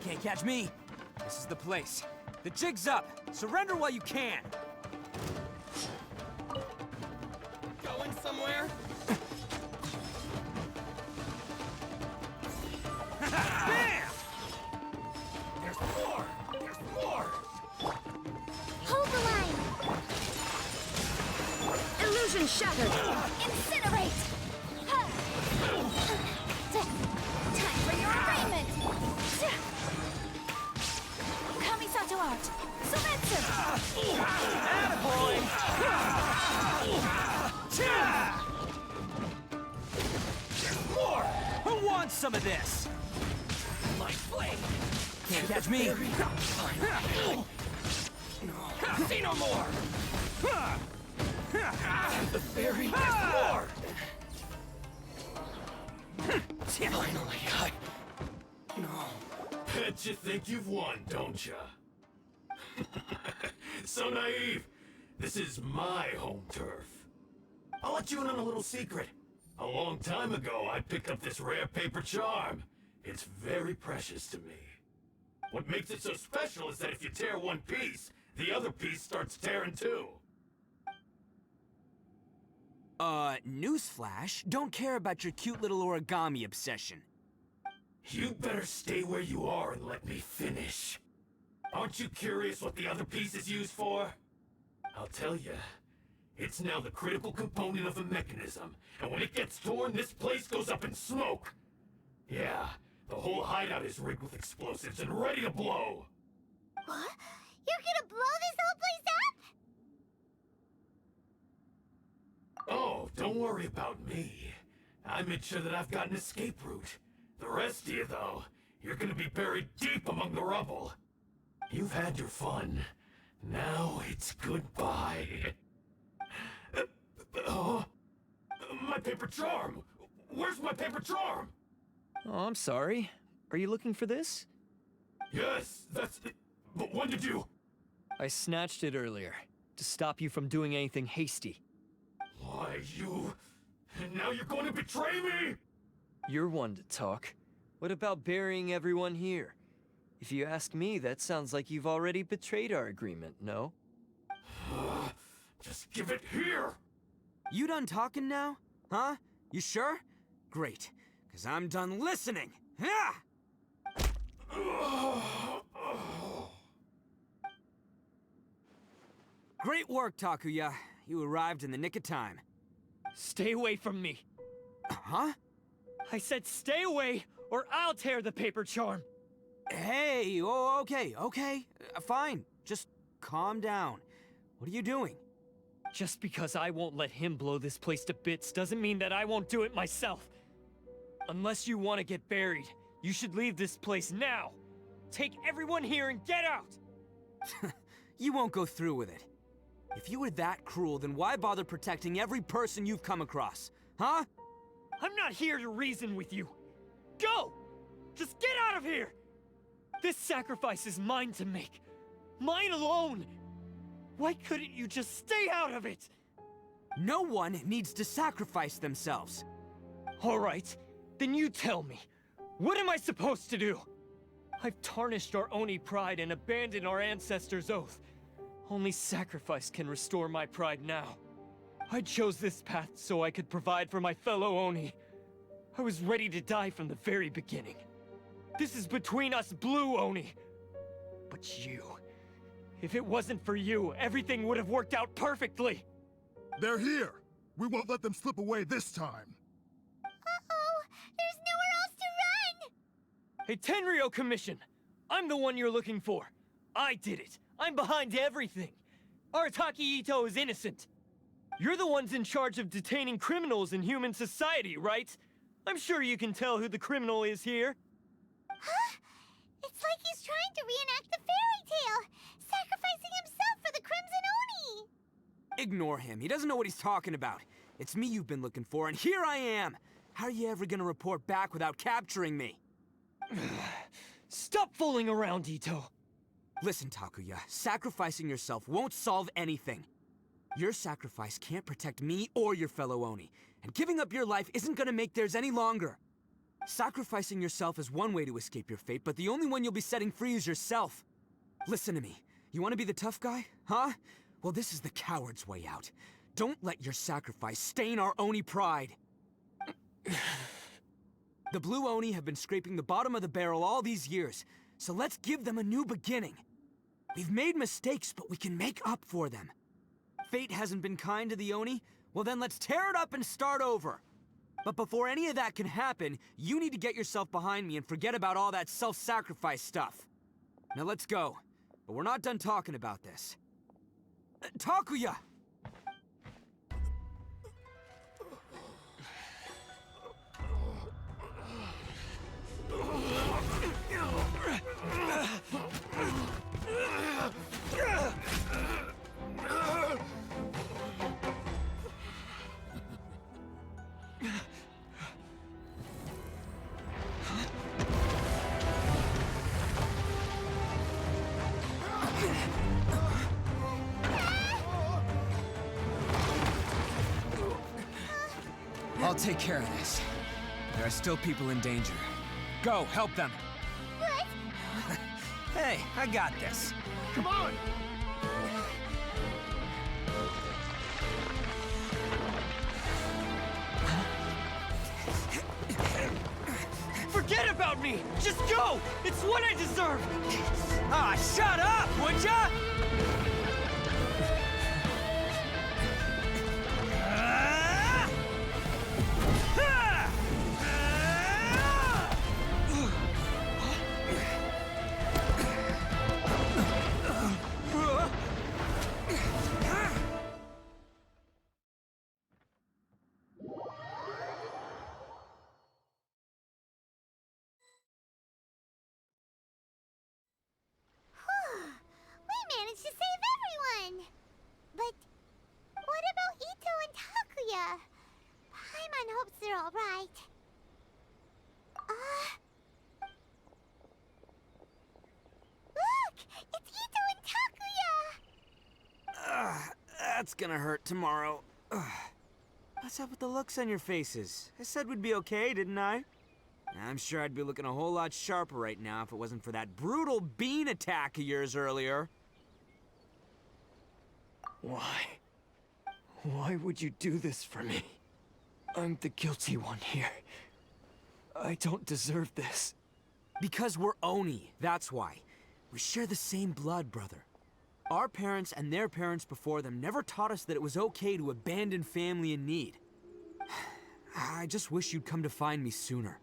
Can't catch me! This is the place. The jig's up! Surrender while you can!
Going somewhere?
Bam!
There's more! There's more!
Hold the line!
Illusion shattered!
Incinerate! Time for your arraignment! Kamisato art! Submissive!
Attaboy!
There's more!
Who wants some of this?
My blade!
Can't catch me!
See no more! The fairy has more! Finally, No. Bet you think you've won, don't ya? So naive. This is my home turf. I'll let you in on a little secret. A long time ago, I picked up this rare paper charm. It's very precious to me. What makes it so special is that if you tear one piece, the other piece starts tearing too.
Newsflash, don't care about your cute little origami obsession.
You'd better stay where you are and let me finish. Aren't you curious what the other piece is used for? I'll tell you. It's now the critical component of a mechanism, and when it gets torn, this place goes up in smoke. Yeah, the whole hideout is rigged with explosives and ready to blow.
What? You're gonna blow this whole place up?
Oh, don't worry about me. I made sure that I've got an escape route. The rest of you, though, you're gonna be buried deep among the rubble. You've had your fun. Now it's goodbye. My paper charm! Where's my paper charm?
Oh, I'm sorry. Are you looking for this?
Yes, that's it. But when did you?
I snatched it earlier, to stop you from doing anything hasty.
Why, you... And now you're going to betray me?
You're one to talk. What about burying everyone here? If you ask me, that sounds like you've already betrayed our agreement, no?
Just give it here!
You done talking now? Huh? You sure? Great, because I'm done listening. Ah! Great work, Takuya. You arrived in the nick of time.
Stay away from me.
Huh?
I said stay away, or I'll tear the paper charm.
Hey, oh, okay. Fine. Just calm down. What are you doing?
Just because I won't let him blow this place to bits doesn't mean that I won't do it myself. Unless you want to get buried, you should leave this place now. Take everyone here and get out!
You won't go through with it. If you were that cruel, then why bother protecting every person you've come across? Huh?
I'm not here to reason with you. Go! Just get out of here! This sacrifice is mine to make. Mine alone! Why couldn't you just stay out of it?
No one needs to sacrifice themselves.
All right, then you tell me. What am I supposed to do? I've tarnished our Oni pride and abandoned our ancestors' oath. Only sacrifice can restore my pride now. I chose this path so I could provide for my fellow Oni. I was ready to die from the very beginning. This is between us Blue Oni. But you... If it wasn't for you, everything would have worked out perfectly!
They're here! We won't let them slip away this time!
Uh-oh! There's nowhere else to run!
Hey, Tenryo Commission! I'm the one you're looking for. I did it. I'm behind everything. Arataki Itto is innocent. You're the ones in charge of detaining criminals in human society, right? I'm sure you can tell who the criminal is here.
Huh? It's like he's trying to reenact the fairy tale, sacrificing himself for the Crimson Oni!
Ignore him. He doesn't know what he's talking about. It's me you've been looking for, and here I am! How are you ever gonna report back without capturing me?
Stop fooling around, Itto!
Listen, Takuya, sacrificing yourself won't solve anything. Your sacrifice can't protect me or your fellow Oni, and giving up your life isn't gonna make theirs any longer. Sacrificing yourself is one way to escape your fate, but the only one you'll be setting free is yourself. Listen to me. You want to be the tough guy? Huh? Well, this is the coward's way out. Don't let your sacrifice stain our Oni pride. The Blue Oni have been scraping the bottom of the barrel all these years, so let's give them a new beginning. We've made mistakes, but we can make up for them. Fate hasn't been kind to the Oni? Well then let's tear it up and start over. But before any of that can happen, you need to get yourself behind me and forget about all that self-sacrifice stuff. Now let's go. But we're not done talking about this. Takuya!
I'll take care of this. There are still people in danger. Go, help them.
What?
Hey, I got this.
Come on!
Forget about me! Just go! It's what I deserve! Ah, shut up, would ya?
We managed to save everyone! But what about Itto and Takuya? Paimon hopes they're alright. Look! It's Itto and Takuya!
That's gonna hurt tomorrow. What's up with the looks on your faces? I said we'd be okay, didn't I? I'm sure I'd be looking a whole lot sharper right now if it wasn't for that brutal bean attack of yours earlier.
Why? Why would you do this for me? I'm the guilty one here. I don't deserve this.
Because we're Oni, that's why. We share the same blood, brother. Our parents and their parents before them never taught us that it was okay to abandon family in need. I just wish you'd come to find me sooner.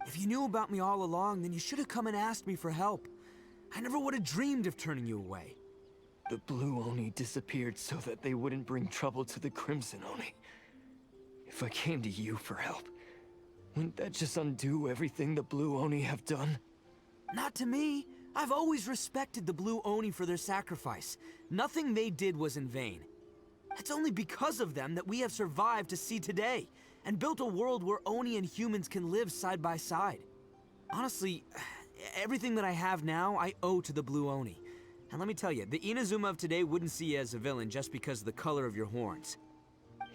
If you knew about me all along, then you should have come and asked me for help. I never would have dreamed of turning you away.
The Blue Oni disappeared so that they wouldn't bring trouble to the Crimson Oni. If I came to you for help, wouldn't that just undo everything the Blue Oni have done?
Not to me. I've always respected the Blue Oni for their sacrifice. Nothing they did was in vain. It's only because of them that we have survived to see today, and built a world where Oni and humans can live side by side. Honestly, everything that I have now, I owe to the Blue Oni. And let me tell you, the Inazuma of today wouldn't see you as a villain just because of the color of your horns.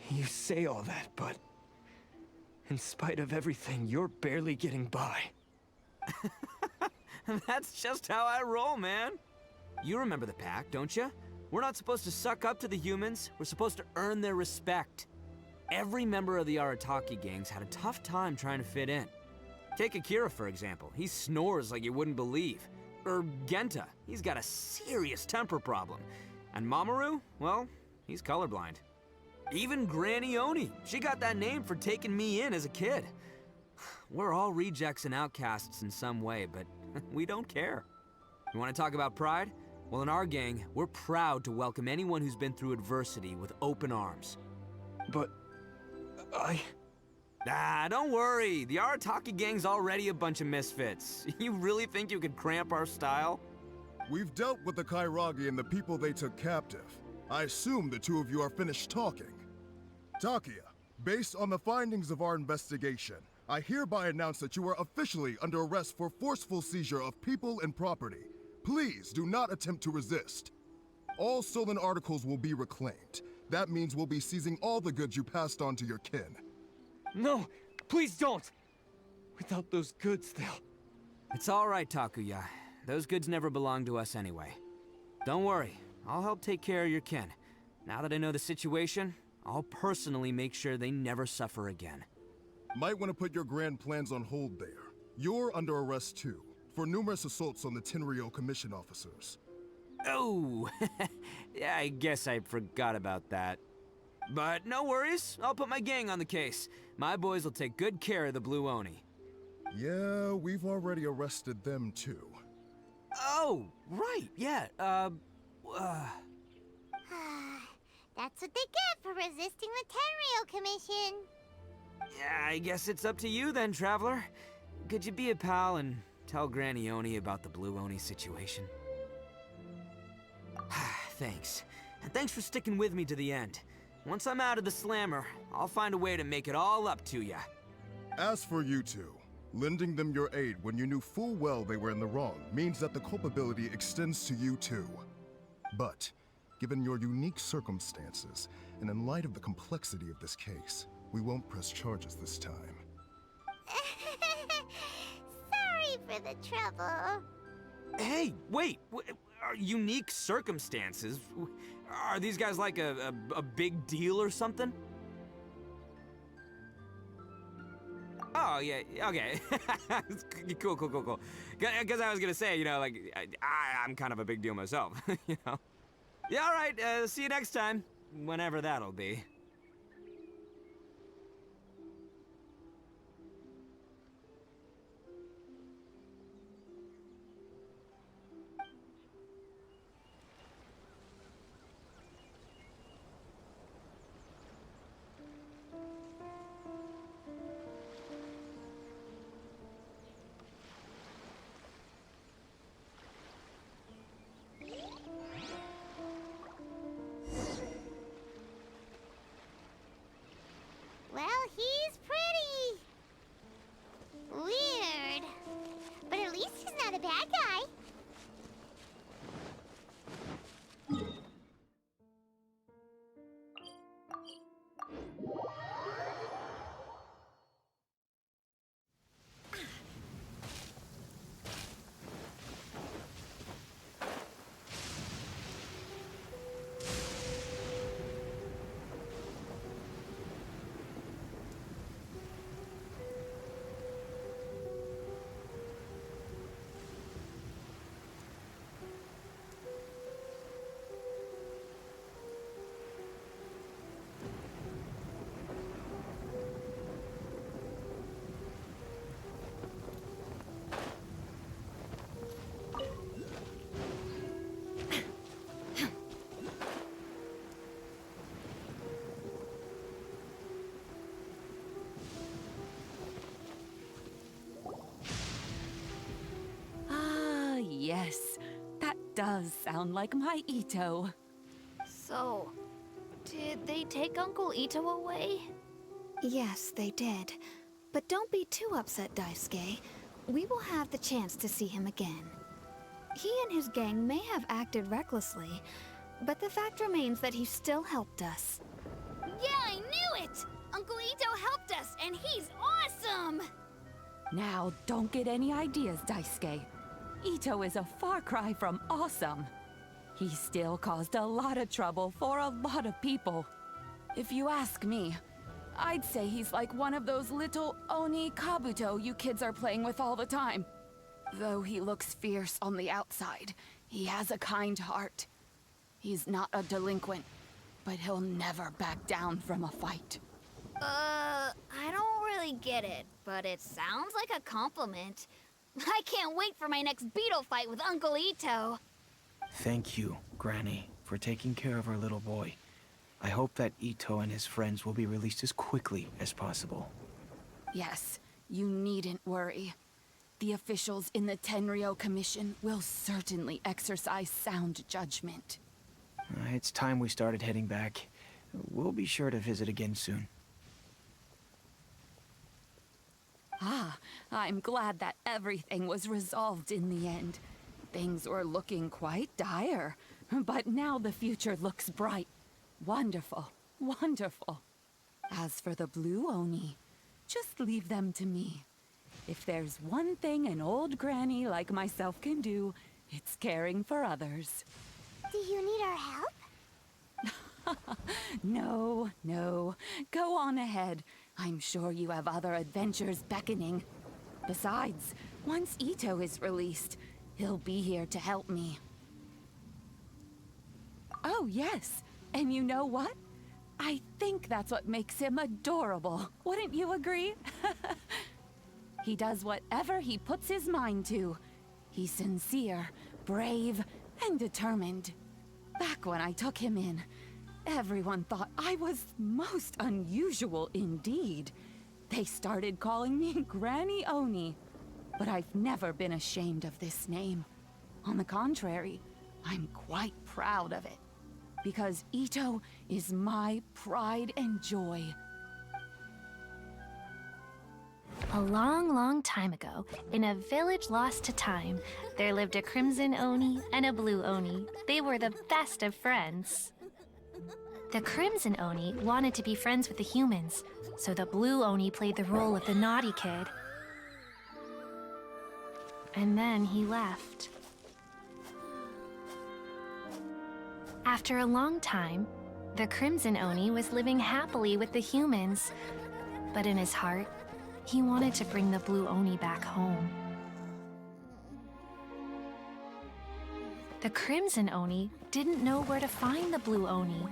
You say all that, but in spite of everything, you're barely getting by.
That's just how I roll, man. You remember the pact, don't you? We're not supposed to suck up to the humans. We're supposed to earn their respect. Every member of the Arataki gangs had a tough time trying to fit in. Take Akira, for example. He snores like you wouldn't believe. Or Genta. He's got a serious temper problem. And Mamoru? Well, he's colorblind. Even Granny Oni. She got that name for taking me in as a kid. We're all rejects and outcasts in some way, but we don't care. You want to talk about pride? Well, in our gang, we're proud to welcome anyone who's been through adversity with open arms.
But
don't worry. The Arataki gang's already a bunch of misfits. You really think you could cramp our style?
We've dealt with the Kairagi and the people they took captive. I assume the two of you are finished talking. Takuya, based on the findings of our investigation, I hereby announce that you are officially under arrest for forceful seizure of people and property. Please do not attempt to resist. All stolen articles will be reclaimed. That means we'll be seizing all the goods you passed on to your kin.
No, please don't! Without those goods, they'll...
It's all right, Takuya. Those goods never belonged to us anyway. Don't worry, I'll help take care of your kin. Now that I know the situation, I'll personally make sure they never suffer again.
Might want to put your grand plans on hold there. You're under arrest too, for numerous assaults on the Tenryou Commission officers.
Oh, yeah, I guess I forgot about that. But no worries, I'll put my gang on the case. My boys will take good care of the Blue Oni.
Yeah, we've already arrested them too.
Oh, right, yeah,
That's what they get for resisting the Tenryou Commission.
Yeah, I guess it's up to you then, Traveler. Could you be a pal and tell Granny Oni about the Blue Oni situation? Thanks. And thanks for sticking with me to the end. Once I'm out of the slammer, I'll find a way to make it all up to ya.
As for you two, lending them your aid when you knew full well they were in the wrong means that the culpability extends to you too. But, given your unique circumstances, and in light of the complexity of this case, We won't press charges this time.
Sorry for the trouble.
Hey, wait! Unique circumstances? Are these guys like a big deal or something? Oh, yeah, okay. Cool. Because I was gonna say, you know, like, I'm kind of a big deal myself, you know? Yeah, all right, see you next time. Whenever that'll be.
Well, he's pretty. Weird. But at least he's not a bad guy.
Yes, that does sound like my Itto.
So, did they take Uncle Itto away?
Yes, they did. But don't be too upset, Daisuke. We will have the chance to see him again. He and his gang may have acted recklessly, but the fact remains that he still helped us.
Yeah, I knew it! Uncle Itto helped us, and he's awesome!
Now, don't get any ideas, Daisuke. Itto is a far cry from awesome. He still caused a lot of trouble for a lot of people. If you ask me, I'd say he's like one of those little Oni Kabuto you kids are playing with all the time. Though he looks fierce on the outside, he has a kind heart. He's not a delinquent, but he'll never back down from a fight.
I don't really get it, but it sounds like a compliment. I can't wait for my next beetle fight with Uncle Itto.
Thank you, Granny, for taking care of our little boy. I hope that Itto and his friends will be released as quickly as possible.
Yes, you needn't worry. The officials in the Tenryou Commission will certainly exercise sound judgment.
It's time we started heading back. We'll be sure to visit again soon.
Ah, I'm glad that everything was resolved in the end. Things were looking quite dire, but now the future looks bright. Wonderful, wonderful. As for the Blue Oni, just leave them to me. If there's one thing an old granny like myself can do, it's caring for others.
Do you need our help?
No. Go on ahead. I'm sure you have other adventures beckoning. Besides, once Itto is released, he'll be here to help me. Oh, yes. And you know what? I think that's what makes him adorable. Wouldn't you agree? He does whatever he puts his mind to. He's sincere, brave, and determined. Back when I took him in, everyone thought I was most unusual indeed. They started calling me Granny Oni, but I've never been ashamed of this name. On the contrary, I'm quite proud of it, because Itto is my pride and joy.
A long, long time ago, in a village lost to time, there lived a crimson Oni and a blue Oni. They were the best of friends. The Crimson Oni wanted to be friends with the humans, so the Blue Oni played the role of the naughty kid. And then he left. After a long time, the Crimson Oni was living happily with the humans, but in his heart, he wanted to bring the Blue Oni back home. The Crimson Oni didn't know where to find the Blue Oni.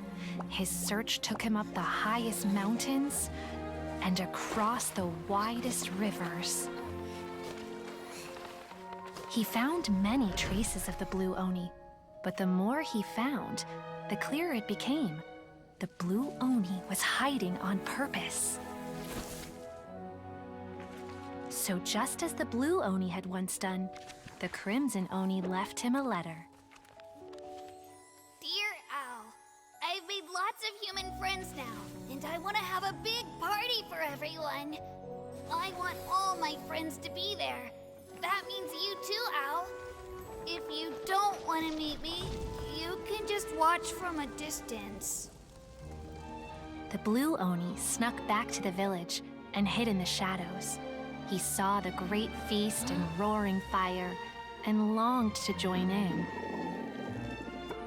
His search took him up the highest mountains and across the widest rivers. He found many traces of the Blue Oni, but the more he found, the clearer it became. The Blue Oni was hiding on purpose. So just as the Blue Oni had once done, the Crimson Oni left him a letter.
Dear Owl, I've made lots of human friends now, and I want to have a big party for everyone. I want all my friends to be there. That means you too, Owl. If you don't want to meet me, you can just watch from a distance.
The Blue Oni snuck back to the village and hid in the shadows. He saw the great feast and roaring fire and longed to join in.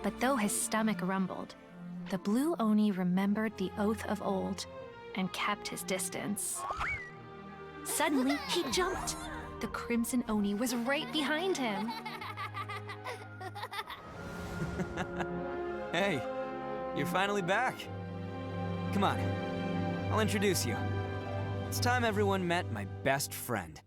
But though his stomach rumbled, the Blue Oni remembered the oath of old and kept his distance. Suddenly, he jumped. The Crimson Oni was right behind him.
Hey, you're finally back. Come on, I'll introduce you. It's time everyone met my best friend.